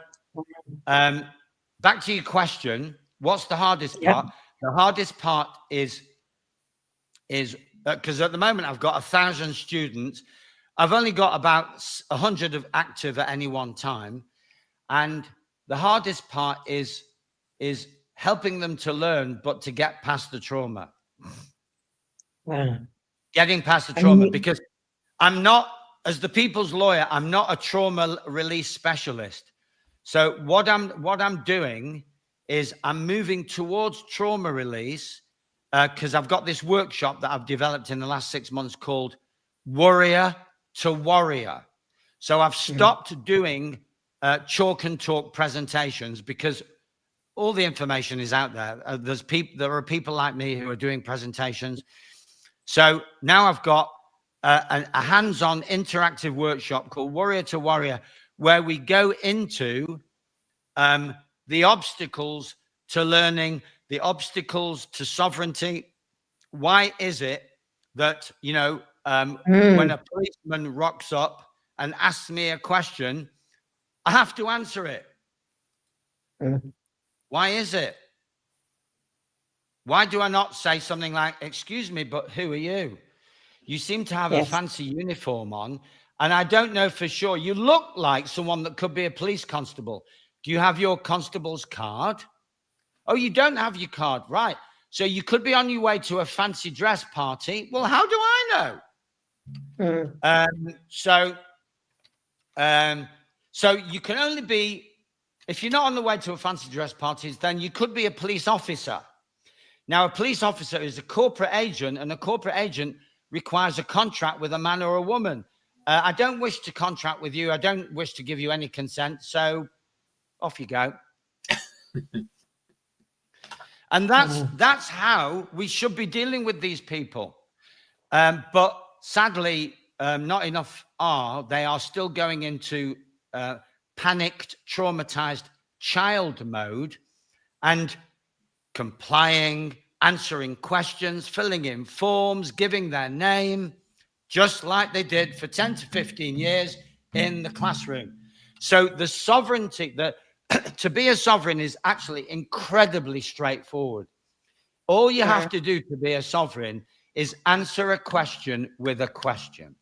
back to your question, what's the hardest part? The hardest part is is because at the moment I've got 1,000 students. I've only got about 100 of active at any one time. And the hardest part is helping them to learn, but to get past the trauma. Wow. Getting past the trauma, because I'm not, as the people's lawyer, I'm not a trauma release specialist. So what I'm doing is I'm moving towards trauma release because I've got this workshop that I've developed in the last 6 months called Warrior to Warrior. So I've stopped doing chalk and talk presentations because all the information is out there. There are people like me who are doing presentations. So now I've got a hands-on interactive workshop called Warrior to Warrior, where we go into the obstacles to learning, the obstacles to sovereignty. Why is it that, when a policeman rocks up and asks me a question, I have to answer it? Why is it? Why do I not say something like, excuse me, but who are you? You seem to have a fancy uniform on, and I don't know for sure. You look like someone that could be a police constable. Do you have your constable's card? Oh, you don't have your card, right? So you could be on your way to a fancy dress party. Well, how do I know? So you can only be, if you're not on the way to a fancy dress party, then you could be a police officer. Now, a police officer is a corporate agent, and a corporate agent requires a contract with a man or a woman. I don't wish to contract with you. I don't wish to give you any consent. So off you go. And that's how we should be dealing with these people. But sadly, not enough are. They are still going into panicked, traumatized child mode and complying, answering questions, filling in forms, giving their name, just like they did for 10 to 15 years in the classroom. So the sovereignty, to be a sovereign is actually incredibly straightforward. All you have to do to be a sovereign is answer a question with a question.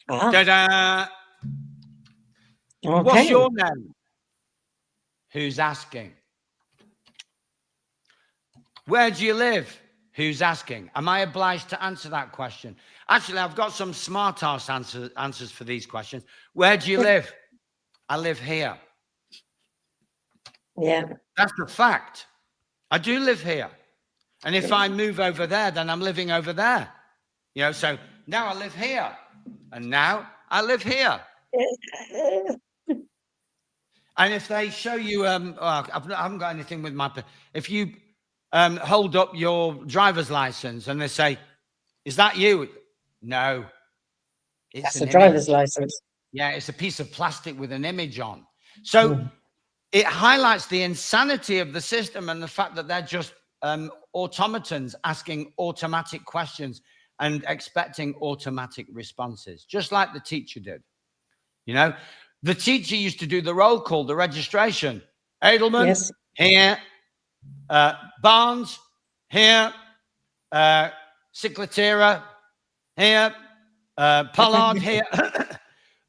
Ta-da! Okay. What's your name? Who's asking? Where do you live? Who's asking? Am I obliged to answer that question? Actually, I've got some smart-ass answers for these questions. Where do you live? I live here. Yeah. That's a fact. I do live here. And if I move over there, then I'm living over there. So now I live here. And now I live here. And if they show you, I haven't got anything with my, if you hold up your driver's license and they say, is that you? No. That's a driver's license. Yeah, it's a piece of plastic with an image on. So it highlights the insanity of the system and the fact that they're just automatons asking automatic questions and expecting automatic responses, just like the teacher did. The teacher used to do the roll call, the registration. Edelman, here. Barnes, here. Ciclatera, here. Pollard, here.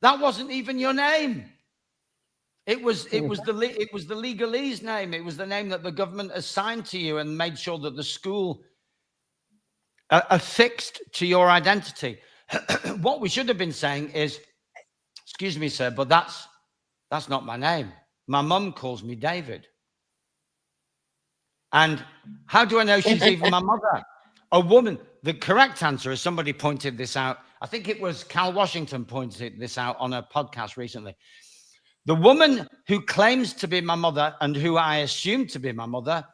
That wasn't even your name. It was the legalese name. It was the name that the government assigned to you and made sure that the school affixed to your identity. What we should have been saying is, excuse me, sir, but that's not my name. My mum calls me David. And how do I know she's even my mother? A woman. The correct answer is, somebody pointed this out. I think it was Cal Washington pointed this out on a podcast recently. The woman who claims to be my mother and who I assume to be my mother,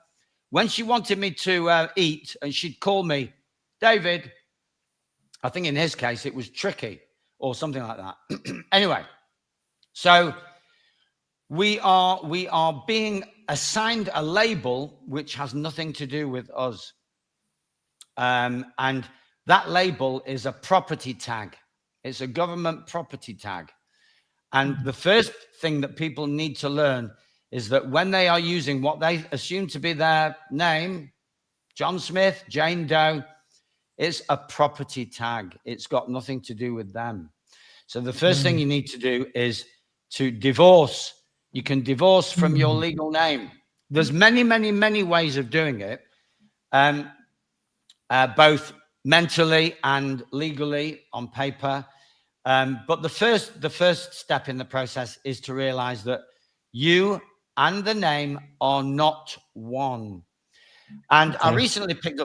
when she wanted me to eat, and she'd call me David, I think in his case it was Tricky or something like that. Anyway, so we are being assigned a label which has nothing to do with us. And that label is a property tag. It's a government property tag. And the first thing that people need to learn is that when they are using what they assume to be their name, John Smith, Jane Doe, It's a property tag. It's got nothing to do with them. So the first thing you need to do is to divorce. You can divorce from your legal name. There's many ways of doing it, both mentally and legally on paper. But the first step in the process is to realize that you and the name are not one. And I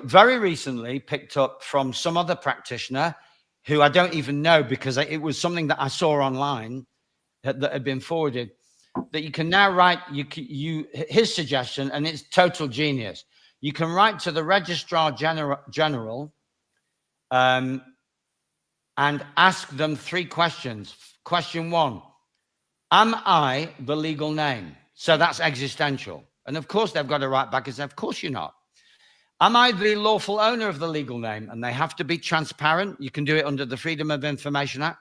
very recently picked up from some other practitioner who I don't even know, because it was something that I saw online that had been forwarded, that you can now write his suggestion, and it's total genius. You can write to the Registrar General and ask them 3 questions. Question 1, am I the legal name? So that's existential. And of course, they've got to write back and say, of course you're not. Am I the lawful owner of the legal name? And they have to be transparent. You can do it under the Freedom of Information Act.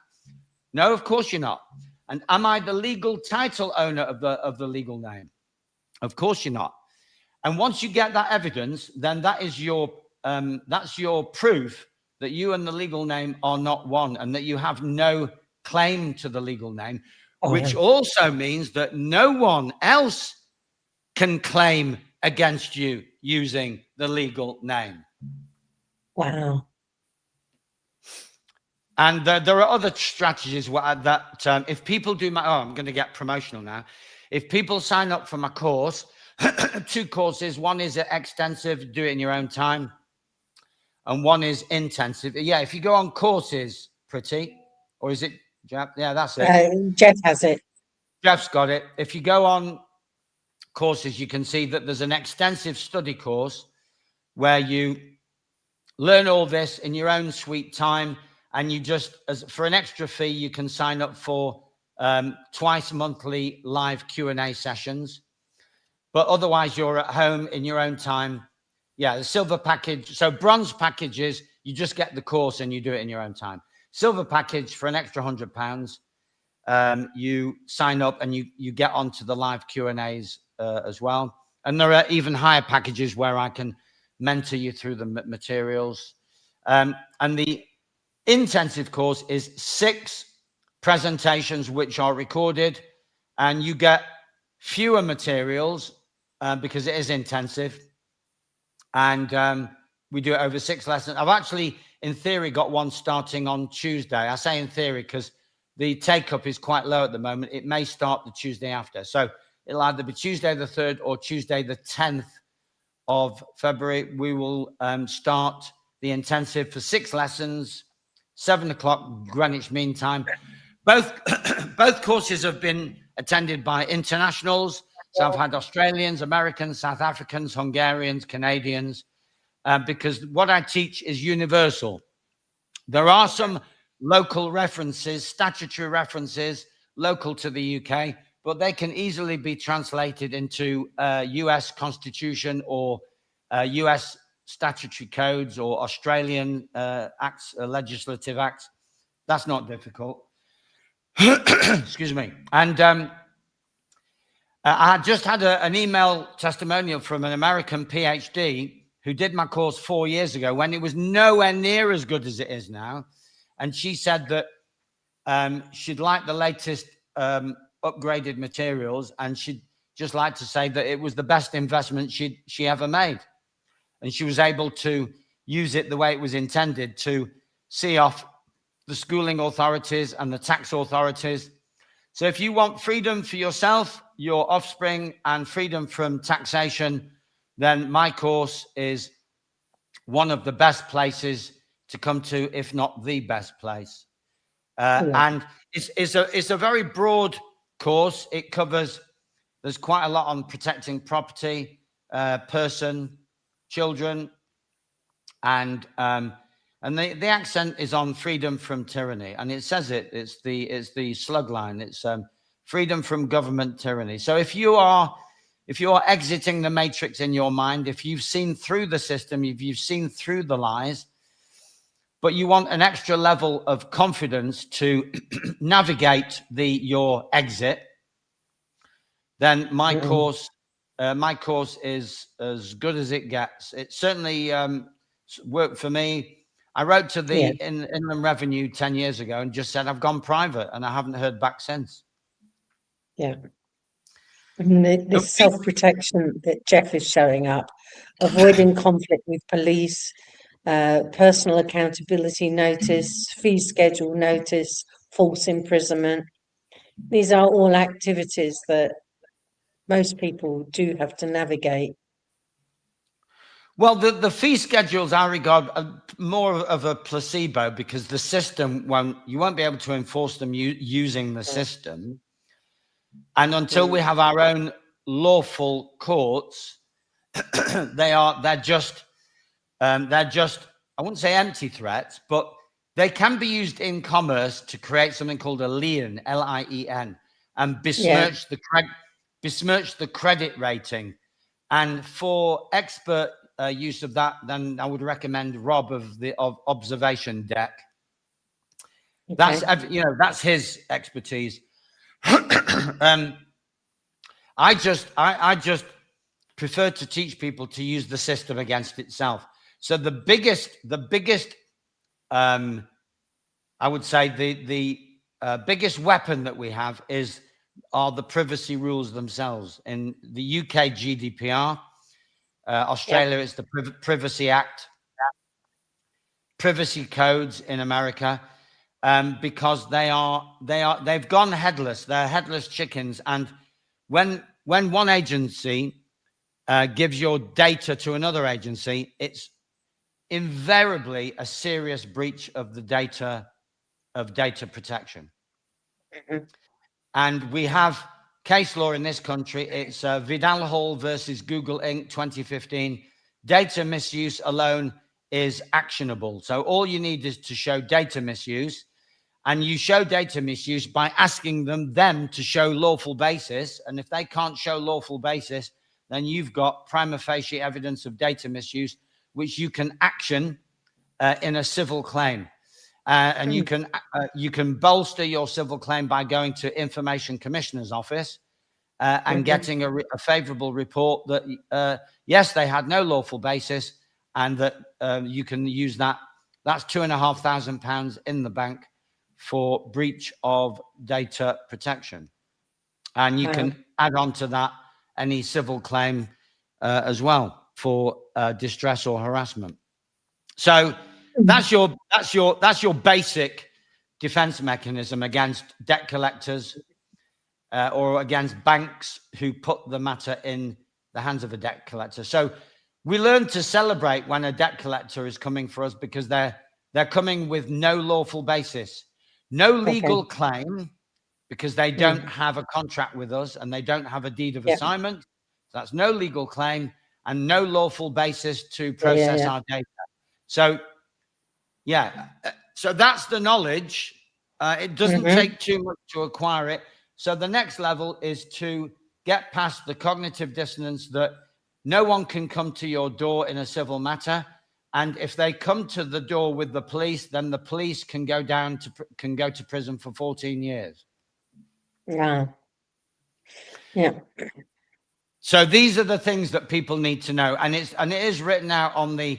No, of course you're not. And am I the legal title owner of the legal name? Of course you're not. And once you get that evidence, then that's your proof that you and the legal name are not one, and that you have no claim to the legal name, which also means that no one else can claim against you using the legal name. Wow. And there are other strategies that if people do I'm going to get promotional now. If people sign up for my course, 2 courses, one is extensive, do it in your own time, and one is intensive. Yeah, if you go on courses, Priti, or is it Jeff? Yeah, that's it. Jeff has it. Jeff's got it. If you go on courses, you can see that there's an extensive study course where you learn all this in your own sweet time, and you just, for an extra fee, you can sign up for twice monthly live Q&A sessions. But otherwise, you're at home in your own time. Yeah, the silver package. So bronze packages, you just get the course and you do it in your own time. Silver package, for an extra £100, you sign up and you get onto the live Q&As as well. And there are even higher packages where I can mentor you through the materials. And the intensive course is 6 presentations which are recorded, and you get fewer materials because it is intensive. And we do it over 6 lessons. I've actually, in theory, got one starting on Tuesday. I say in theory because the take-up is quite low at the moment. It may start the Tuesday after. So it'll either be Tuesday the 3rd or Tuesday the 10th of February. We will start the intensive for 6 lessons, 7 o'clock Greenwich Mean Time. Both courses have been attended by internationals. So I've had Australians, Americans, South Africans, Hungarians, Canadians, because what I teach is universal. There are some local references, statutory references, local to the UK, but they can easily be translated into US Constitution or US statutory codes or Australian acts, legislative acts. That's not difficult. Excuse me. And I just had an email testimonial from an American PhD who did my course 4 years ago when it was nowhere near as good as it is now. And she said that she'd like the latest upgraded materials, and she'd just like to say that it was the best investment she ever made. And she was able to use it the way it was intended to see off the schooling authorities and the tax authorities. So if you want freedom for yourself, your offspring, and freedom from taxation, then my course is one of the best places to come to, if not the best place. And it's a very broad course. It covers, there's quite a lot on protecting property, person, children, and the accent is on freedom from tyranny, and it says it's the slug line. It's freedom from government tyranny. So if you are exiting the matrix in your mind, if you've seen through the system, if you've seen through the lies, but you want an extra level of confidence to navigate your exit, then my course is as good as it gets. It certainly worked for me. I wrote to the Inland Revenue 10 years ago and just said, I've gone private, and I haven't heard back since. Yeah. And this self-protection that Jeff is showing up, avoiding conflict with police, personal accountability notice, fee schedule notice, false imprisonment. These are all activities that most people do have to navigate. Well, the fee schedules I regard more of a placebo, because the system you won't be able to enforce them using the system. And until we have our own lawful courts, they're just I wouldn't say empty threats, but they can be used in commerce to create something called a lien, L-I-E-N, and besmirch the credit rating. And for expert use of that, then I would recommend Rob of Observation Deck. Okay. That's his expertise. I just prefer to teach people to use the system against itself. So the biggest I would say the biggest weapon that we have are the privacy rules themselves. In the UK, GDPR, Australia, it's the Privacy Act, privacy codes in America, because they've gone headless. They're headless chickens. And when one agency gives your data to another agency, it's invariably a serious breach of the data protection. Mm-hmm. And we have case law in this country. It's Vidal Hall versus Google Inc. 2015. Data misuse alone is actionable. So all you need is to show data misuse, and you show data misuse by asking them to show lawful basis. And if they can't show lawful basis, then you've got prima facie evidence of data misuse, which you can action in a civil claim. And you can bolster your civil claim by going to Information Commissioner's Office and getting a favorable report that, yes, they had no lawful basis, and that you can use that. That's £2,500 in the bank for breach of data protection. And you can add on to that any civil claim as well for distress or harassment. So that's your basic defense mechanism against debt collectors or against banks who put the matter in the hands of a debt collector. So we learn to celebrate when a debt collector is coming for us, because they're coming with no lawful basis, no legal claim, because they don't have a contract with us and they don't have a deed of assignment. So that's no legal claim and no lawful basis to process our data. So, so that's the knowledge. It doesn't take too much to acquire it. So the next level is to get past the cognitive dissonance that no one can come to your door in a civil matter. And if they come to the door with the police, then the police can go to prison for 14 years. Yeah. So these are the things that people need to know. And it is written out on the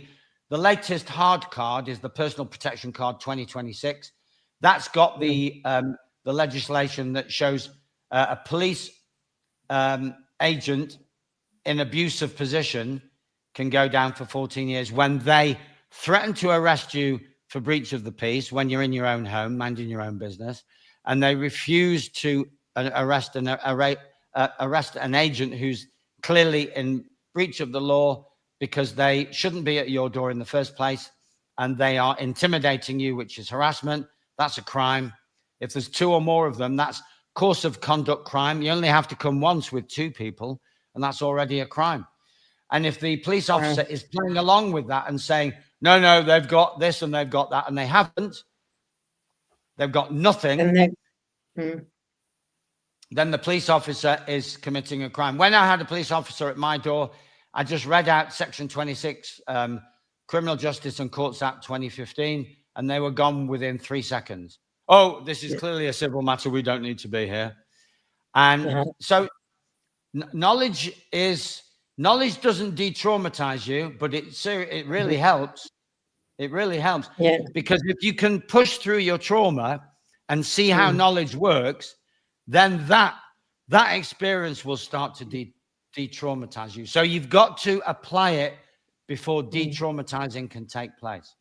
latest hard card is the Personal Protection Card 2026. That's got the legislation that shows a police agent in abusive position can go down for 14 years when they threaten to arrest you for breach of the peace when you're in your own home, minding your own business, and they refuse to arrest an agent who's clearly in breach of the law because they shouldn't be at your door in the first place, and they are intimidating you, which is harassment. That's a crime. If there's two or more of them, that's course of conduct crime. You only have to come once with two people, and that's already a crime. And if the police officer is playing along with that and saying, no, they've got this and they've got that, and they haven't, they've got nothing, then the police officer is committing a crime. When I had a police officer at my door, I just read out Section 26, Criminal Justice and Courts Act 2015, and they were gone within 3 seconds. Oh, this is clearly a civil matter. We don't need to be here. And so knowledge doesn't de-traumatize you, but it really helps. It really helps. Yeah. Because if you can push through your trauma and see how knowledge works, then that experience will start to de-traumatize you. So you've got to apply it before de-traumatizing can take place.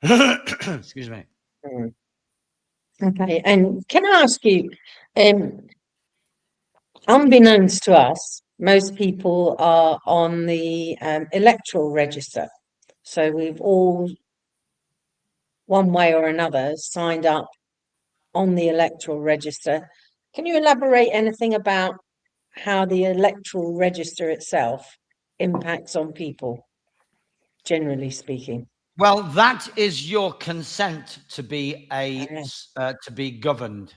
Excuse me. Okay. And can I ask you, unbeknownst to us, most people are on the electoral register. So we've all, one way or another, signed up on the electoral register. Can you elaborate anything about how the electoral register itself impacts on people, generally speaking? Well, that is your consent to be to be governed.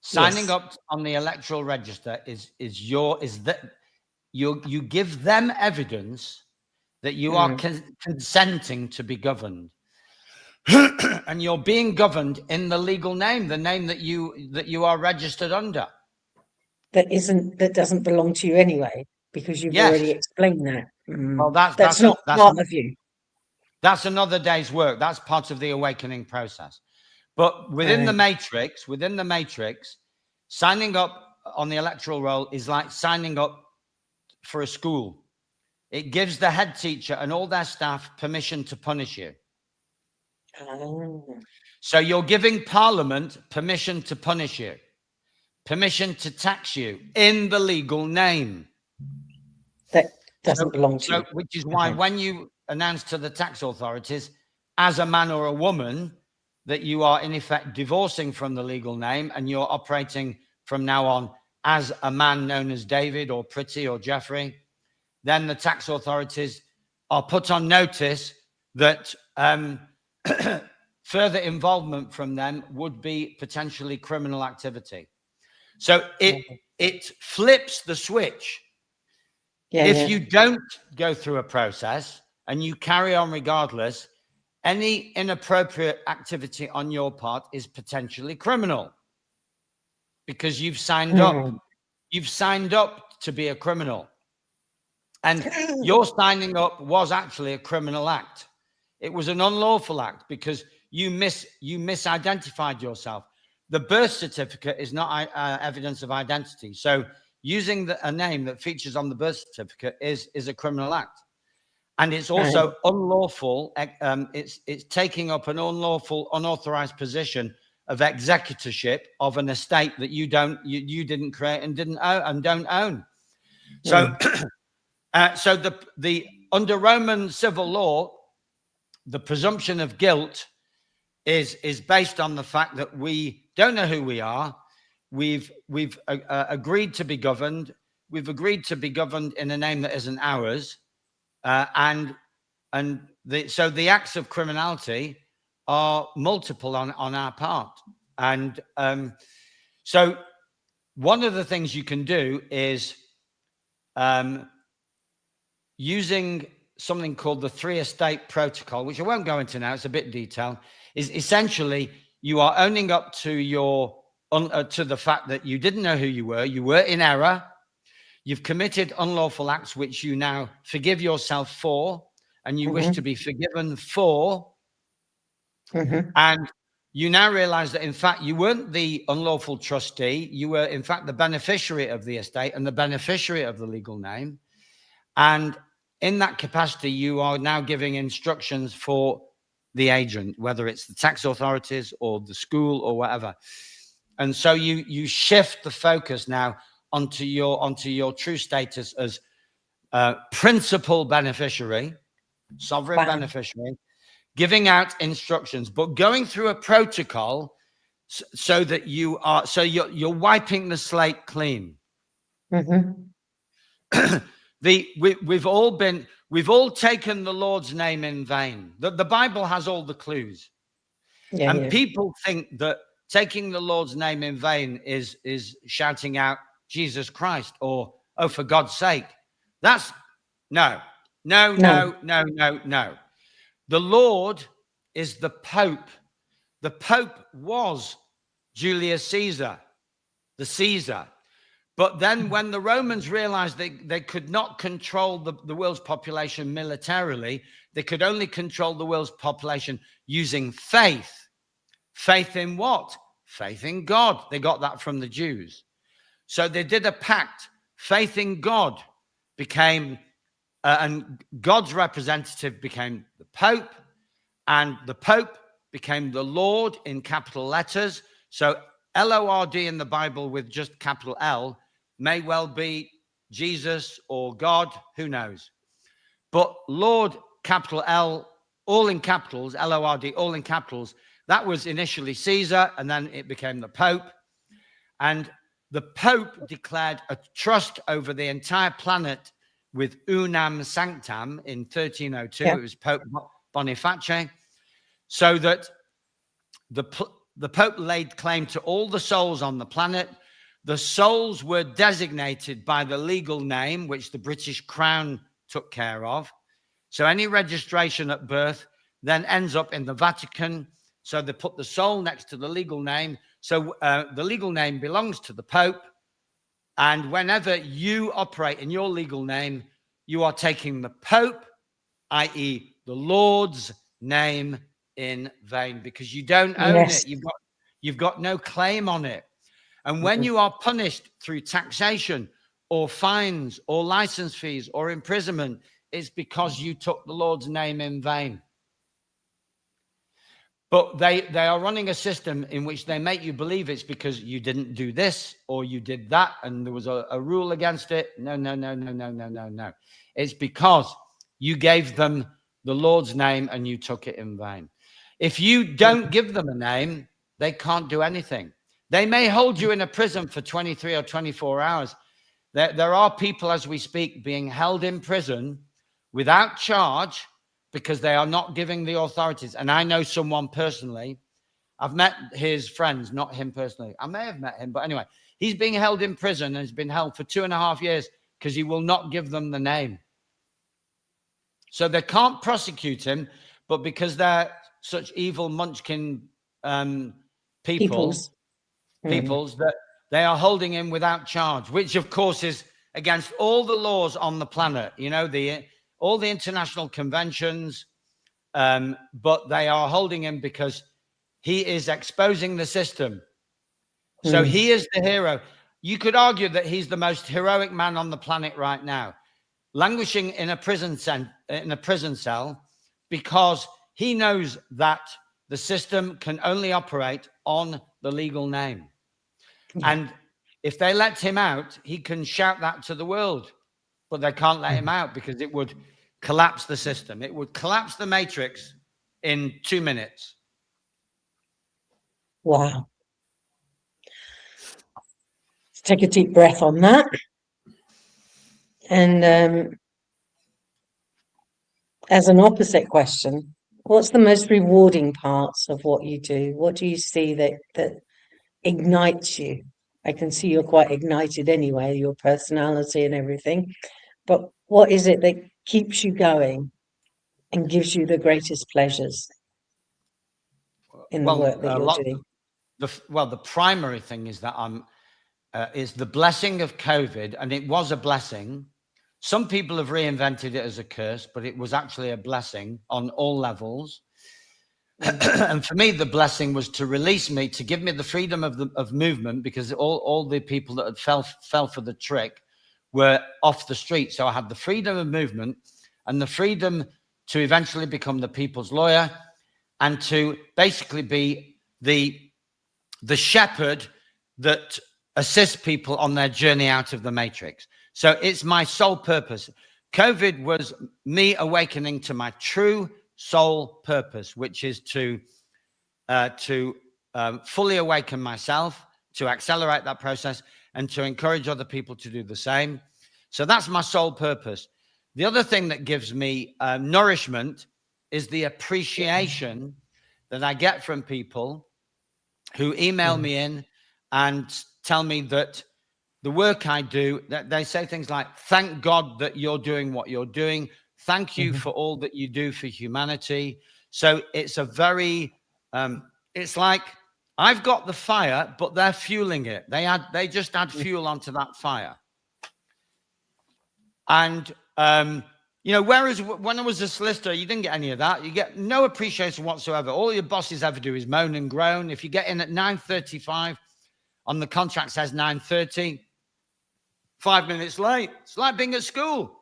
Signing up on the electoral register is that you give them evidence that you are consenting to be governed. And you're being governed in the legal name, the name that you are registered under. That doesn't belong to you anyway, because you've already explained that. Well, that's not part of you. That's another day's work. That's part of the awakening process. But within the matrix, signing up on the electoral roll is like signing up for a school. It gives the head teacher and all their staff permission to punish you. So you're giving Parliament permission to punish you, permission to tax you in the legal name. That doesn't belong to you. Which is why when you announce to the tax authorities, as a man or a woman, that you are in effect divorcing from the legal name and you're operating from now on as a man known as David or Priti or Jeffrey, then the tax authorities are put on notice that further involvement from them would be potentially criminal activity. So it flips the switch. If you don't go through a process and you carry on regardless, any inappropriate activity on your part is potentially criminal because you've signed up. You've signed up to be a criminal. And your signing up was actually a criminal act. It was an unlawful act because you misidentified yourself. The birth certificate is not evidence of identity. So using a name that features on the birth certificate is a criminal act. And it's also unlawful. It's taking up an unlawful, unauthorized position of executorship of an estate that you didn't create and don't own. So, so the under Roman civil law, the presumption of guilt is based on the fact that we don't know who we are. We've agreed to be governed. We've agreed to be governed in a name that isn't ours. So the acts of criminality are multiple on our part. And so one of the things you can do is using something called the three estate protocol, which I won't go into now, it's a bit detailed, is essentially you are owning up to to the fact that you didn't know who you were in error. You've committed unlawful acts, which you now forgive yourself for, and you wish to be forgiven for. And you now realize that, in fact, you weren't the unlawful trustee. You were, in fact, the beneficiary of the estate and the beneficiary of the legal name. And in that capacity, you are now giving instructions for the agent, whether it's the tax authorities or the school or whatever. And so you shift the focus now onto your true status as principal beneficiary, sovereign beneficiary, giving out instructions, but going through a protocol so that you're wiping the slate clean. We've all taken the Lord's name in vain. The Bible has all the clues. People think that taking the Lord's name in vain is shouting out Jesus Christ or, oh, for God's sake. That's no. The Lord is the Pope. The Pope was Julius Caesar, the Caesar. But then when the Romans realized they could not control the world's population militarily, they could only control the world's population using faith. Faith in what? Faith in God. They got that from the Jews. So they did a pact. Faith in God became, and God's representative became the Pope, and the Pope became the Lord in capital letters. So L-O-R-D in the Bible with just capital L may well be Jesus or God, who knows. But Lord, capital L, all in capitals, L-O-R-D, all in capitals, that was initially Caesar, and then it became the Pope. And the Pope declared a trust over the entire planet with Unam Sanctam in 1302. Yeah. It was Pope Boniface. So that the Pope laid claim to all the souls on the planet. The souls were designated by the legal name, which the British Crown took care of. So any registration at birth then ends up in the Vatican. So they put the soul next to the legal name. So the legal name belongs to the Pope. And whenever you operate in your legal name, you are taking the Pope, i.e. the Lord's name, in vain, because you don't own it. You've got no claim on it. And when you are punished through taxation or fines or license fees or imprisonment, it's because you took the Lord's name in vain. But they are running a system in which they make you believe it's because you didn't do this or you did that and there was a rule against it. No. It's because you gave them the Lord's name and you took it in vain. If you don't give them a name, they can't do anything. They may hold you in a prison for 23 or 24 hours. There are people as we speak being held in prison without charge because they are not giving the authorities. And I know someone personally. I've met his friends, not him personally. I may have met him, but anyway, he's being held in prison and has been held for 2.5 years because he will not give them the name. So they can't prosecute him, but because they're such evil munchkin peoples that they are holding him without charge, which of course is against all the laws on the planet, you know, all the international conventions, but they are holding him because he is exposing the system. So he is the hero. You could argue that he's the most heroic man on the planet right now, languishing in a prison cell, because he knows that the system can only operate on the legal name. And if they let him out, he can shout that to the world, but they can't let him out because it would collapse the system. It would collapse the matrix in 2 minutes. Wow. Let's take a deep breath on that. And as an opposite question, what's the most rewarding parts of what you do? What do you see that ignites you? I can see you're quite ignited anyway, your personality and everything. But what is it that keeps you going and gives you the greatest pleasures in the work that you're doing? The primary thing is that is the blessing of COVID, and it was a blessing. Some people have reinvented it as a curse, but it was actually a blessing on all levels. And for me, the blessing was to release me, to give me the freedom of movement, because all the people that had fell for the trick were off the street. So I had the freedom of movement and the freedom to eventually become the people's lawyer and to basically be the shepherd that assists people on their journey out of the matrix. So it's my sole purpose. COVID was me awakening to my true soul purpose, which is to fully awaken myself, to accelerate that process, and to encourage other people to do the same. So that's my sole purpose. The other thing that gives me nourishment is the appreciation that I get from people who email me in and tell me that the work I do, that they say things like, thank God that you're doing what you're doing. Thank you for all that you do for humanity. So it's a very, it's like I've got the fire, but they're fueling it. They just add fuel onto that fire. And, whereas when I was a solicitor, you didn't get any of that. You get no appreciation whatsoever. All your bosses ever do is moan and groan. If you get in at 9:35, on the contract says 9:30, 5 minutes late. It's like being at school.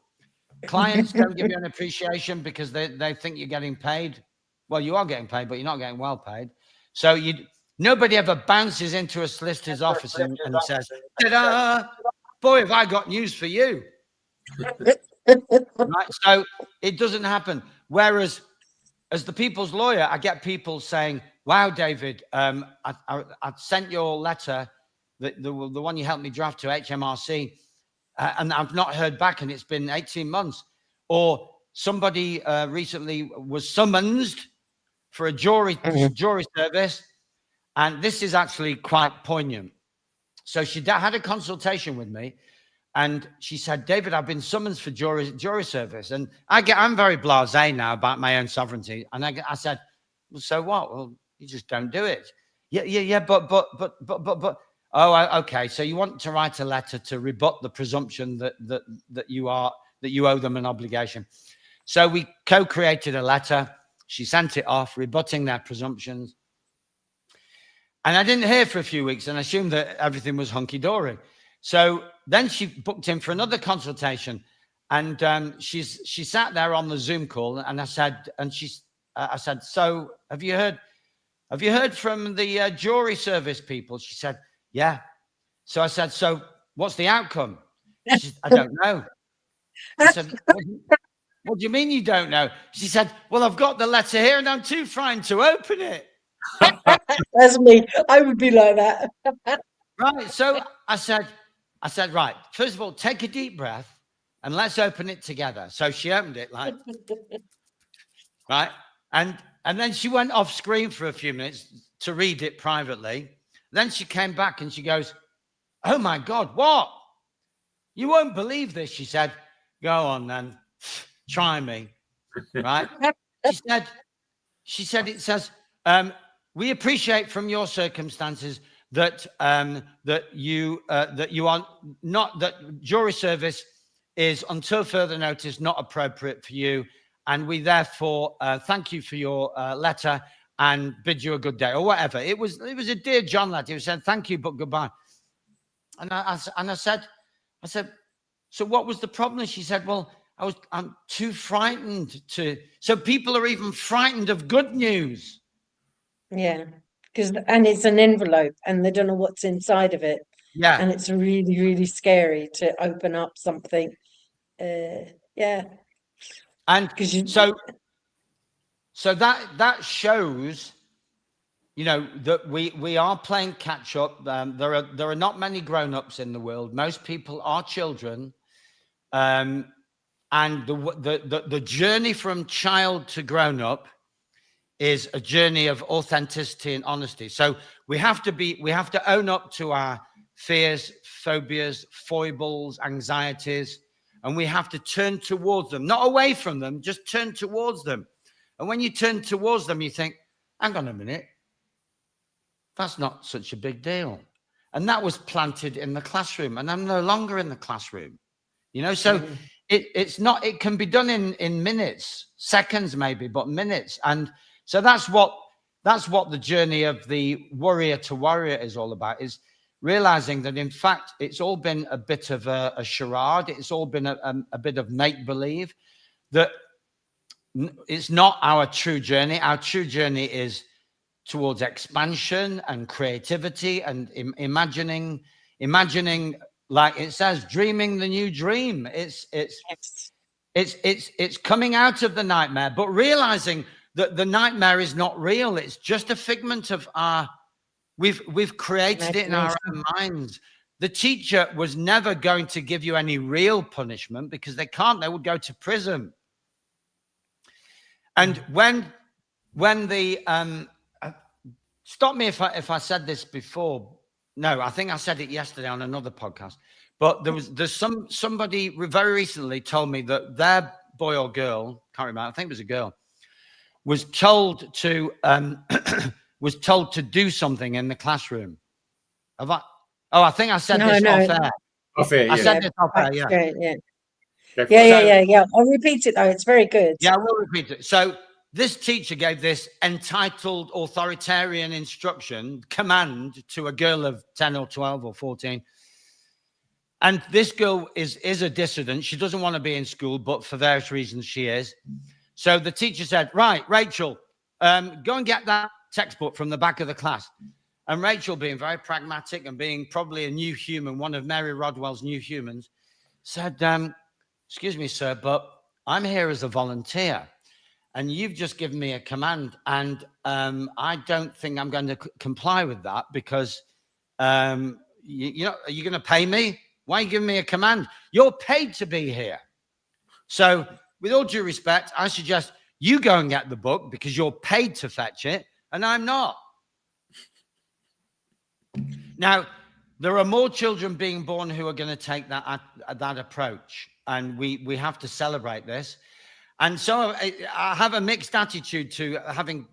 Clients don't give you an appreciation because they think you're getting paid. Well, you are getting paid, but you're not getting well paid. So nobody ever bounces into a solicitor's office and says, ta-da, boy, have I got news for you. Right? So it doesn't happen. Whereas as the people's lawyer, I get people saying, wow, David, I sent your letter, the one you helped me draft to HMRC, and I've not heard back, and it's been 18 months. Or somebody recently was summoned for a jury service, and this is actually quite poignant. So she had a consultation with me, and she said, David, I've been summoned for jury service. And I'm very blasé now about my own sovereignty. And I said, well, so what? Well, you just don't do it. Yeah, but. Oh, okay. So you want to write a letter to rebut the presumption that you owe them an obligation. So we co-created a letter. She sent it off, rebutting their presumptions. And I didn't hear for a few weeks, and I assumed that everything was hunky-dory. So then she booked in for another consultation, and she sat there on the Zoom call, and I said, so have you heard from the jury service people? She said, yeah. So I said, so what's the outcome? She said, I don't know. I said, what do you mean you don't know? She said, well, I've got the letter here and I'm too frightened to open it. That's me. I would be like that. Right. So I said, right, first of all, take a deep breath and let's open it together. So she opened it right. And then she went off screen for a few minutes to read it privately. Then she came back and she goes, oh my God, what? You won't believe this. She said, go on then, try me. Right. She said, it says, we appreciate from your circumstances that you are not, that jury service is until further notice not appropriate for you, and we therefore thank you for your letter and bid you a good day, or whatever. It was a Dear John letter. He said thank you but goodbye. And I said, so what was the problem? She said, well, I'm too frightened to. So people are even frightened of good news. Yeah, and it's an envelope and they don't know what's inside of it. Yeah. And it's really, really scary to open up something. Yeah. And so that shows, that we are playing catch up. There are not many grown-ups in the world. Most people are children. And the journey from child to grown-up is a journey of authenticity and honesty. So we have to own up to our fears, phobias, foibles, anxieties, and we have to turn towards them, not away from them, just turn towards them. And when you turn towards them, you think, hang on a minute, that's not such a big deal. And that was planted in the classroom, and I'm no longer in the classroom. So it's not, it can be done in minutes, seconds maybe, but minutes. And so that's what the journey of the warrior to warrior is all about, is realizing that in fact it's all been a bit of a charade. It's all been a bit of make-believe, that it's not our true journey. Our true journey is towards expansion and creativity and imagining, like it says, dreaming the new dream. It's coming out of the nightmare, but realizing that the nightmare is not real. It's just a figment of we've created it in our own minds. The teacher was never going to give you any real punishment because they would go to prison. And when the stop me if I said this before. No, I think I said it yesterday on another podcast. But there's somebody very recently told me that their boy or girl, can't remember, I think it was a girl, was told to was told to do something in the classroom. Have I? Oh, I think I said No, this no. off air. Off air, I yeah. said this off air, That's yeah. great, yeah. Go for Yeah, it. yeah, So- yeah, yeah. I'll repeat it though. It's very good. Yeah, I will repeat it. So this teacher gave this entitled authoritarian instruction, command to a girl of 10 or 12 or 14. And this girl is a dissident. She doesn't want to be in school, but for various reasons she is. So the teacher said, right, Rachel, go and get that textbook from the back of the class. And Rachel, being very pragmatic and being probably a new human, one of Mary Rodwell's new humans, said, excuse me, sir, but I'm here as a volunteer. And you've just given me a command. And I don't think I'm going to comply with that because, you know, are you going to pay me? Why are you giving me a command? You're paid to be here. So with all due respect, I suggest you go and get the book because you're paid to fetch it and I'm not. Now, there are more children being born who are going to take that approach. And we have to celebrate this. And so I have a mixed attitude to having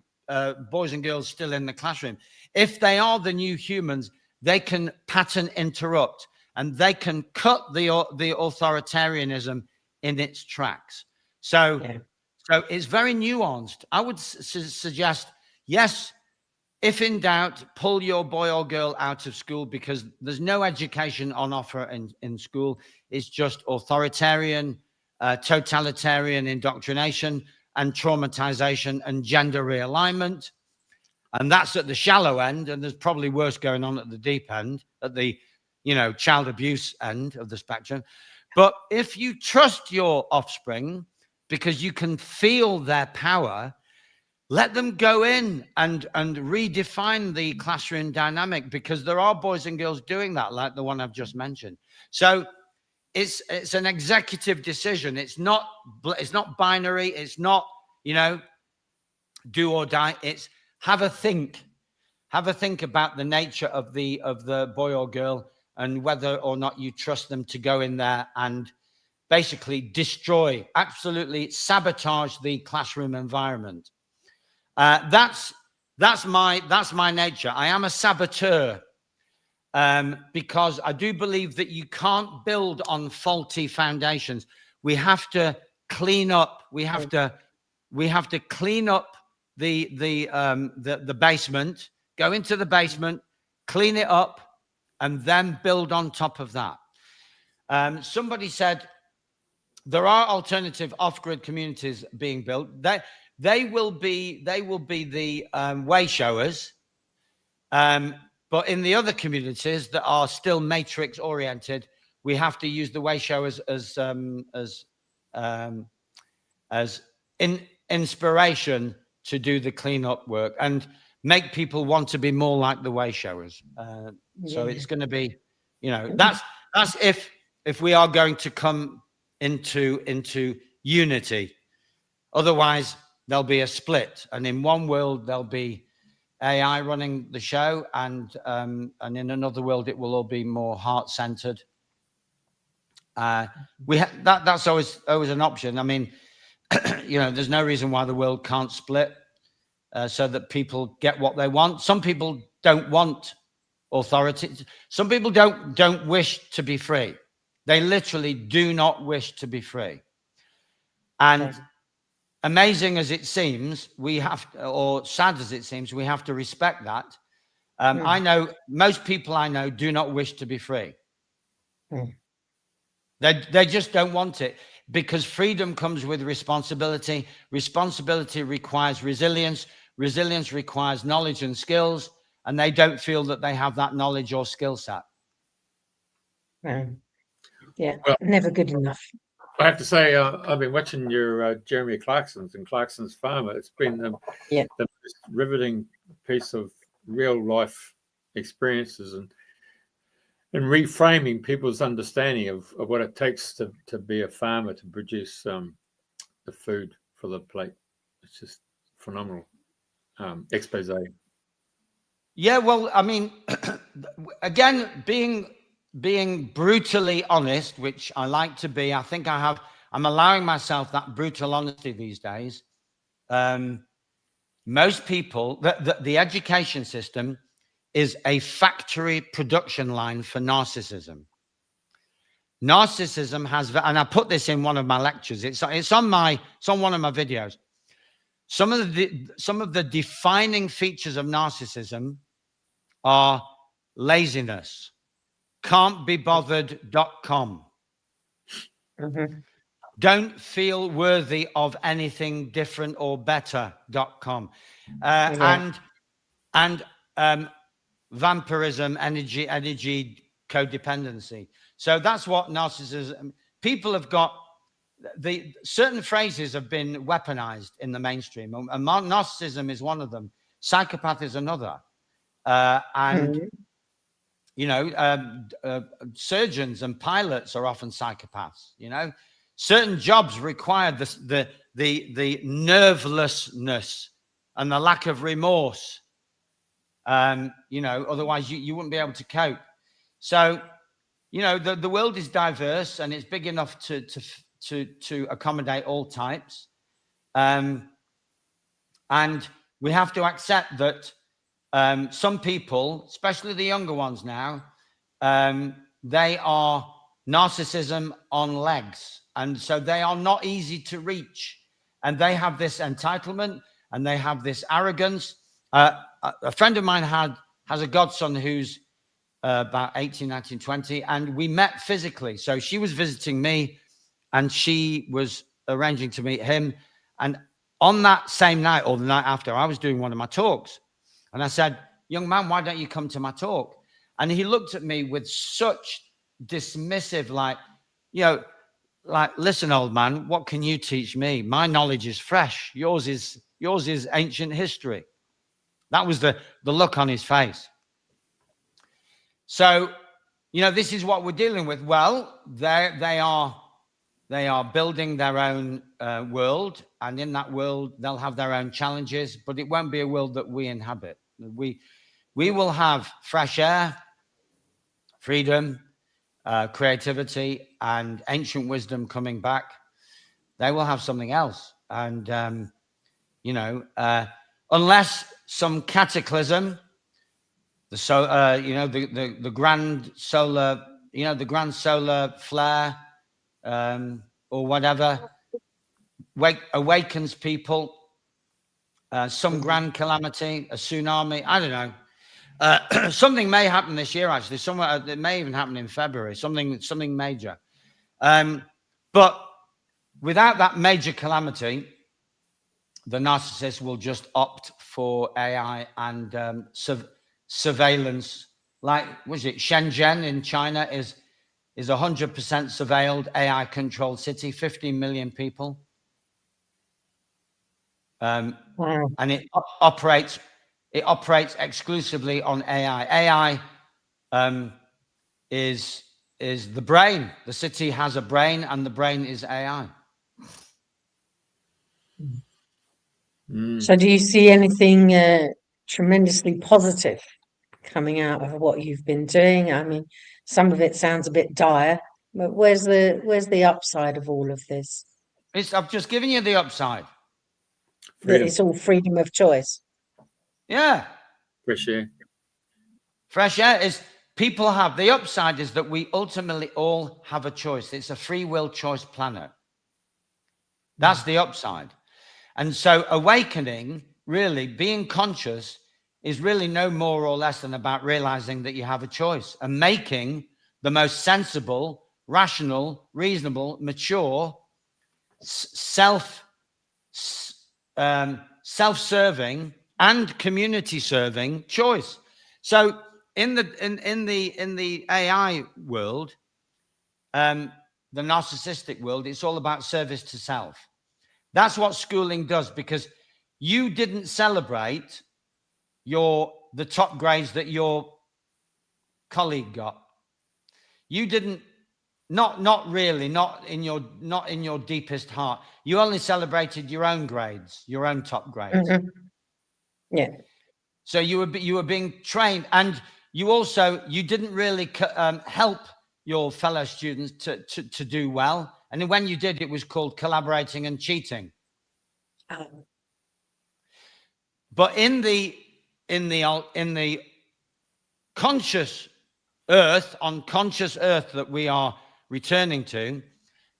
boys and girls still in the classroom. If they are the new humans, they can pattern interrupt and they can cut the authoritarianism in its tracks. So, so it's very nuanced. I would suggest, yes, if in doubt, pull your boy or girl out of school because there's no education on offer in school. It's just authoritarian, totalitarian indoctrination and traumatization and gender realignment. And that's at the shallow end. And there's probably worse going on at the deep end, at the, you know, child abuse end of the spectrum. But if you trust your offspring because you can feel their power, let them go in and redefine the classroom dynamic because there are boys and girls doing that, like the one I've just mentioned. So it's an executive decision. It's not binary. It's not, you know, do or die. It's have a think about the nature of the boy or girl and whether or not you trust them to go in there and basically destroy, absolutely sabotage the classroom environment. That's my nature. I am a saboteur because I do believe that you can't build on faulty foundations. We have to clean up. We have to clean up the basement. Go into the basement, clean it up, and then build on top of that. Somebody said there are alternative off-grid communities being built. They will be the way showers, but in the other communities that are still matrix oriented, we have to use the way showers as inspiration to do the cleanup work and make people want to be more like the way showers. So it's going to be, you know, that's if we are going to come into unity. Otherwise, there'll be a split, and in one world there'll be AI running the show, and in another world it will all be more heart-centered. That's always an option. I mean, you know, there's no reason why the world can't split so that people get what they want. Some people don't want authority. Some people don't wish to be free. They literally do not wish to be free. And amazing as it seems, we have, or sad as it seems, we have to respect that. I know most people I know do not wish to be free. They just don't want it because freedom comes with responsibility. Responsibility requires resilience. Resilience requires knowledge and skills, and they don't feel that they have that knowledge or skill set. Yeah, well, never good enough. I have to say, I've been watching your Jeremy Clarkson's and Clarkson's Farmer. It's been the most riveting piece of real life experiences and reframing people's understanding of what it takes to be a farmer, to produce the food for the plate. It's just phenomenal expose. Yeah, well, I mean, again, being brutally honest, which I like to be, I think I'm allowing myself that brutal honesty these days. most people, the education system is a factory production line for narcissism. Narcissism has, and I put this in one of my lectures. It's on one of my videos. Some of the defining features of narcissism are laziness, can't be bothered.com, don't feel worthy of anything different or better.com, and vampirism, energy codependency. So that's what narcissism. People have got certain phrases have been weaponized in the mainstream, and narcissism is one of them. Psychopath is another, and you know, surgeons and pilots are often psychopaths. You know, certain jobs require the nervelessness and the lack of remorse. You know, otherwise you wouldn't be able to cope. So, you know, the world is diverse and it's big enough to accommodate all types. And we have to accept that some people, especially the younger ones now, they are narcissism on legs. And so they are not easy to reach. And they have this entitlement and they have this arrogance. A friend of mine has a godson who's about 18, 19, 20, and we met physically. So she was visiting me and she was arranging to meet him. And on that same night or the night after, I was doing one of my talks. And I said, young man, why don't you come to my talk? And he looked at me with such dismissive, like, you know, like, listen, old man, what can you teach me? My knowledge is fresh. Yours is ancient history. That was the look on his face. So, you know, this is what we're dealing with. Well, they are building their own world, and in that world, they'll have their own challenges, but it won't be a world that we inhabit. We will have fresh air, freedom, creativity, and ancient wisdom coming back. They will have something else. And, you know, unless some cataclysm, the grand solar, you know, the grand solar flare, or whatever, awakens people, some grand calamity, a tsunami, I don't know. Something may happen this year, actually. It may even happen in February, something major. But without that major calamity, the narcissist will just opt for AI and surveillance. Like, was it Shenzhen in China is 100% surveilled, AI controlled city, 15 million people. Wow. And it operates exclusively on AI. AI is the brain. The city has a brain, and the brain is AI. So do you see anything tremendously positive coming out of what you've been doing? I mean, some of it sounds a bit dire, but where's the upside of all of this? I've just given you the upside. Freedom. It's all freedom of choice. Yeah. Fresh air. Fresh air is, people have, the upside is that we ultimately all have a choice. It's a free will choice planet. That's the upside. And so awakening, really being conscious, is really no more or less than about realizing that you have a choice and making the most sensible, rational, reasonable, mature, self-serving and community serving choice. So in the AI world, the narcissistic world, it's all about service to self. That's what schooling does, because you didn't celebrate the top grades that your colleague got. You didn't, not really, not in your deepest heart. You only celebrated your own grades, your own top grades. Mm-hmm. Yeah. So you were being trained, and you didn't really help your fellow students to do well. And when you did, it was called collaborating and cheating. But in the conscious earth, on conscious earth that we are returning to,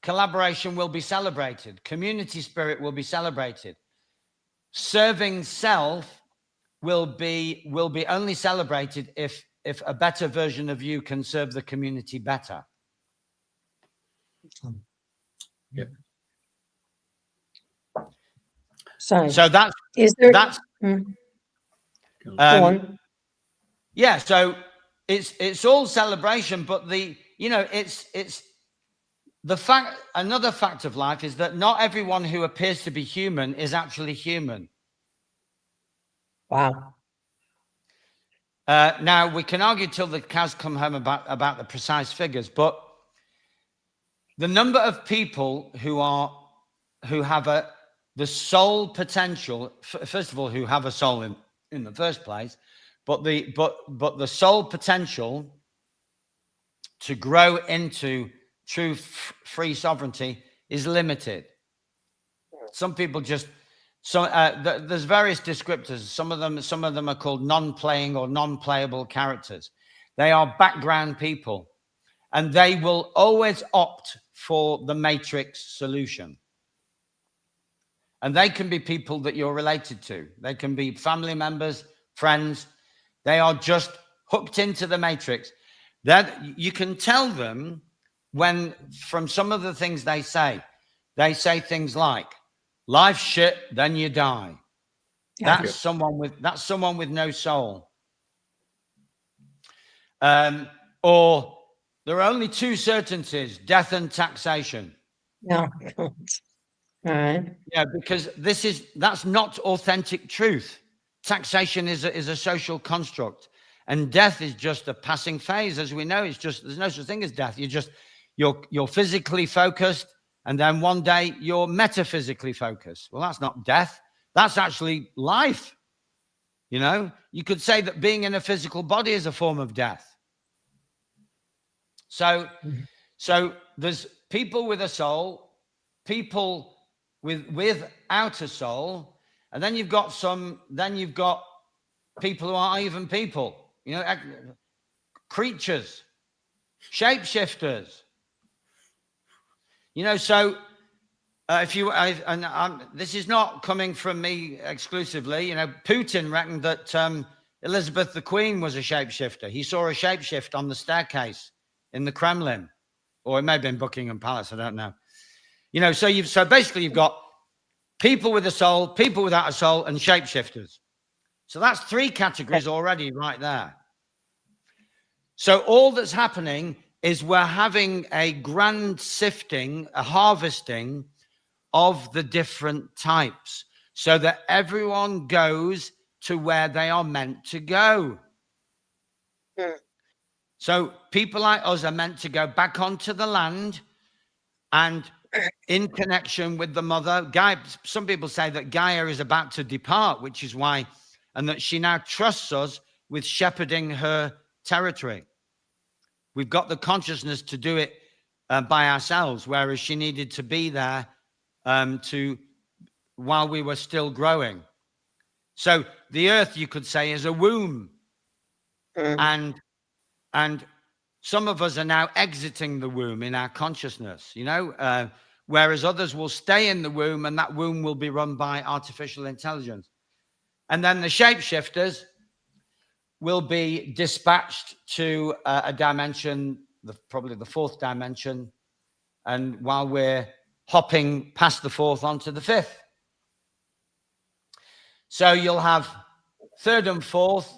collaboration will be celebrated. Community spirit will be celebrated. Serving self will be only celebrated if a better version of you can serve the community better. Yep. So that's is there that's go on. yeah. So it's all celebration, but it's the fact. Another fact of life is that not everyone who appears to be human is actually human. Wow. Now we can argue till the cows come home about the precise figures, but the number of people who have the soul potential, first of all, who have a soul in the first place, but the soul potential to grow into true free sovereignty is limited. Some people just there's various descriptors. Some of them are called non-playing or non-playable characters. They are background people, and they will always opt for the matrix solution. And they can be people that you're related to. They can be family members, friends. They are just hooked into the matrix. That you can tell them when, from some of the things they say things like, life's shit, then you die. Yeah. That's someone with no soul. Or there are only two certainties, death and taxation. No. All right. Yeah, because that's not authentic truth. Taxation is a social construct, and death is just a passing phase. As we know, there's no such thing as death. You're physically focused, and then one day you're metaphysically focused. Well, that's not death. That's actually life. You could say that being in a physical body is a form of death. So there's people with a soul, people without a soul, and then you've got people who aren't even people, creatures, shapeshifters. So this is not coming from me exclusively. Putin reckoned that Elizabeth the Queen was a shapeshifter. He saw a shapeshift on the staircase in the Kremlin, or it may have been Buckingham Palace. I don't know. So basically you've got people with a soul, people without a soul, and shapeshifters. So that's three categories already right there. So all that's happening is we're having a grand sifting, a harvesting of the different types, so that everyone goes to where they are meant to go. So people like us are meant to go back onto the land and in connection with the mother. Some people say that Gaia is about to depart, which is why, and that she now trusts us with shepherding her territory. We've got the consciousness to do it by ourselves, whereas she needed to be there while we were still growing. So the earth, you could say, is a womb. And some of us are now exiting the womb in our consciousness, whereas others will stay in the womb, and that womb will be run by artificial intelligence. And then the shapeshifters will be dispatched to a dimension, probably the fourth dimension. And while we're hopping past the fourth onto the fifth. So you'll have third and fourth,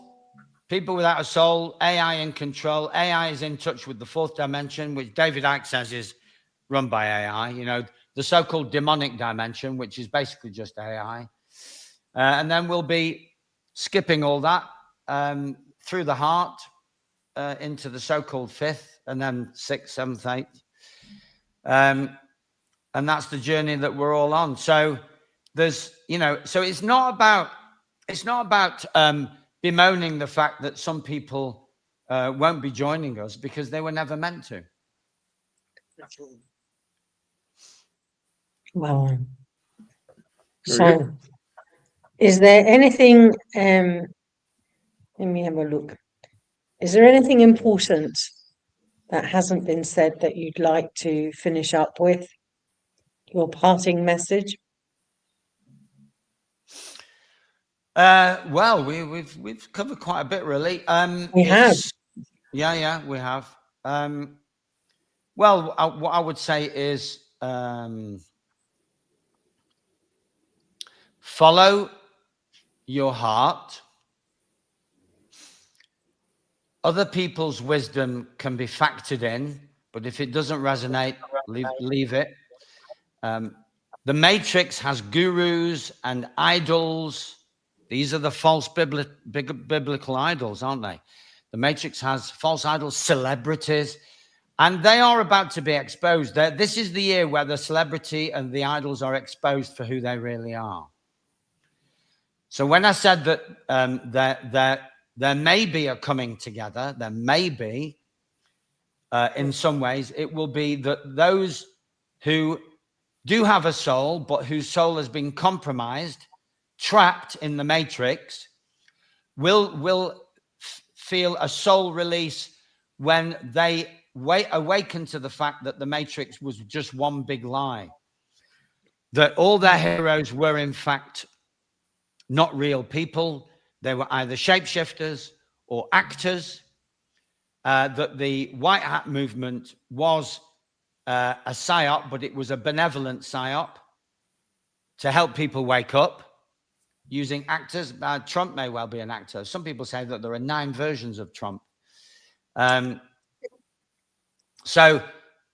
people without a soul, AI in control. AI is in touch with the fourth dimension, which David Icke says is run by AI, the so-called demonic dimension, which is basically just AI. And then we'll be skipping all that through the heart into the so-called fifth, and then sixth, seventh, eighth. And that's the journey that we're all on. So there's, so it's not about bemoaning the fact that some people won't be joining us, because they were never meant to. Well, so Is there anything, let me have a look. Is there anything important that hasn't been said that you'd like to finish up with? Your parting message? Well, we've covered quite a bit, really. We have. Yeah, we have. Well, what I would say is follow your heart. Other people's wisdom can be factored in, but if it doesn't resonate, leave it. The Matrix has gurus and idols. These are the false biblical idols, aren't they? The Matrix has false idols, celebrities, and they are about to be exposed. This is the year where the celebrity and the idols are exposed for who they really are. So when I said that there may be a coming together, there may be, in some ways, it will be that those who do have a soul, but whose soul has been compromised, trapped in the Matrix, will feel a soul release when they awaken to the fact that the Matrix was just one big lie, that all their heroes were in fact not real people. They were either shapeshifters or actors, that the white hat movement was a psyop, but it was a benevolent psyop to help people wake up using actors. Trump may well be an actor. Some people say that there are 9 versions of Trump. So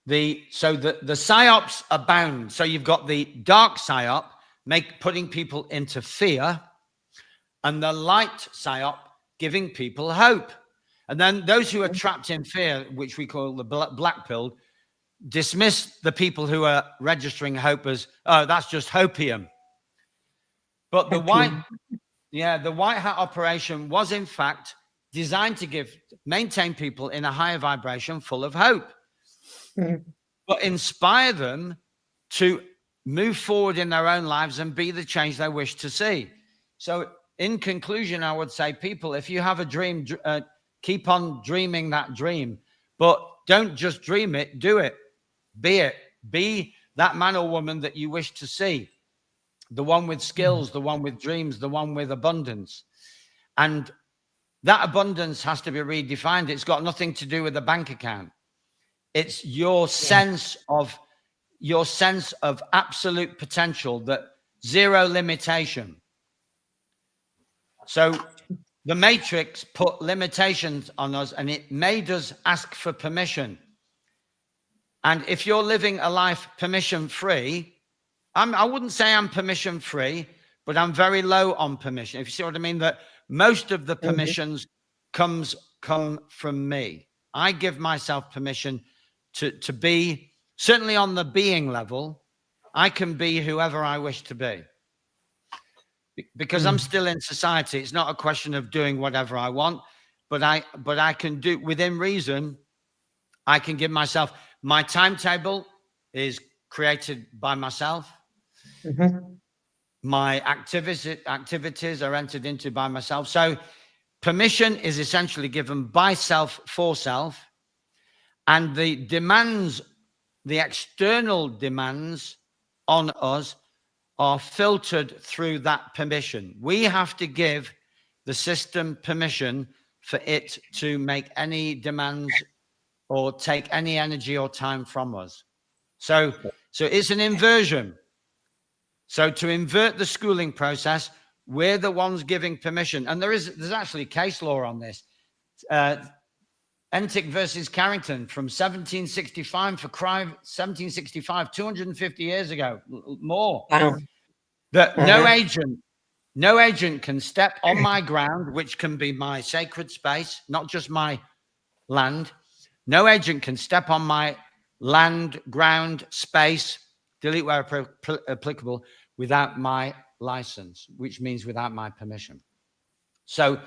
the psyops abound. So you've got the dark psyop, putting people into fear, and the light psyop giving people hope. And then those who are trapped in fear, which we call the black pill, dismiss the people who are registering hope as, oh, that's just hopium. But the white hat operation was in fact designed to maintain people in a higher vibration full of hope, but inspire them to move forward in their own lives and be the change they wish to see. So in conclusion, I would say, people, if you have a dream, keep on dreaming that dream, but don't just dream it, do it. Be that man or woman that you wish to see, the one with skills, the one with dreams, the one with abundance. And that abundance has to be redefined. It's got nothing to do with the bank account. It's your sense of absolute potential, that zero limitation. So the Matrix put limitations on us, and it made us ask for permission. And if you're living a life permission-free, I wouldn't say I'm permission-free, but I'm very low on permission. If you see what I mean, that most of the permissions come from me. I give myself permission to be, certainly on the being level, I can be whoever I wish to be. Because I'm still in society. It's not a question of doing whatever I want, but I can do, within reason, I can give myself, my timetable is created by myself. My activities are entered into by myself. So permission is essentially given by self for self, and the demands, the external demands on us, are filtered through that permission. We have to give the system permission for it to make any demands or take any energy or time from us. So it's an inversion. So to invert the schooling process, we're the ones giving permission. And there's actually case law on this. Entick versus Carrington from 1765 for crime, 1765, 250 years ago, more. Wow. That no agent can step on my ground, which can be my sacred space, not just my land. No agent can step on my land, ground, space, delete where applicable, without my license, which means without my permission. So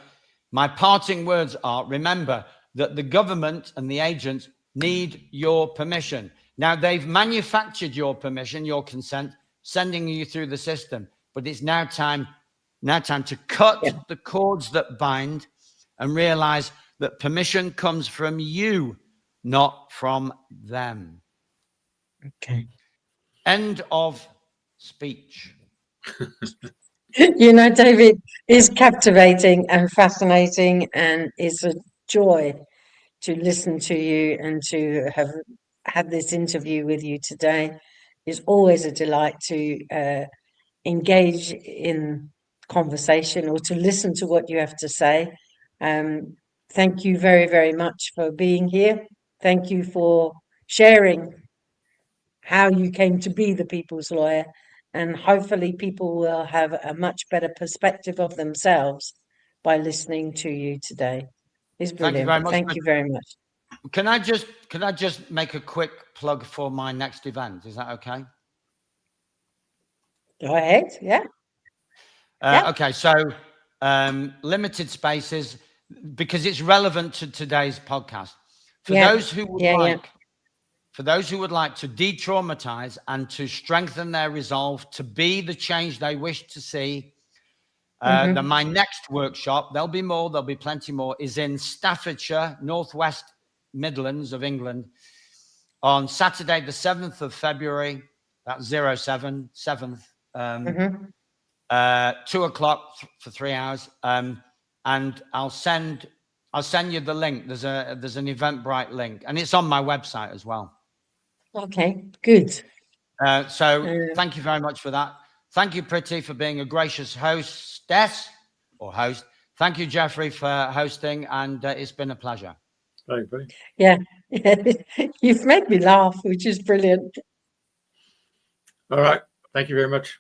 my parting words are, remember that the government and the agents need your permission. Now, they've manufactured your permission, your consent, sending you through the system, but it's now time Now time to cut the cords that bind and realize that permission comes from you, not from them. Okay. End of speech. You know, David, is captivating and fascinating, and it's a joy to listen to you and to have had this interview with you today. It's always a delight to engage in conversation or to listen to what you have to say. Thank you very, very much for being here. Thank you for sharing how you came to be the people's lawyer, and hopefully people will have a much better perspective of themselves by listening to you today. It's brilliant. Thank you very much. Thank you very much. Can I just make a quick plug for my next event? Is that okay? Go ahead. Yeah. Okay, so limited spaces, because it's relevant to today's podcast. For those who would for those who would like to de-traumatize and to strengthen their resolve to be the change they wish to see, my next workshop, there'll be plenty more, is in Staffordshire, Northwest Midlands of England, on Saturday, the 7th of February, that's 7th, 2 o'clock for 3 hours. And I'll send you the link. There's an Eventbrite link, and it's on my website as well. Okay, good. So thank you very much for that. Thank you, Priti, for being a gracious hostess or host. Thank you, Jeffrey, for hosting, and it's been a pleasure. Very, very. Yeah. You've made me laugh, which is brilliant. All right. Thank you very much.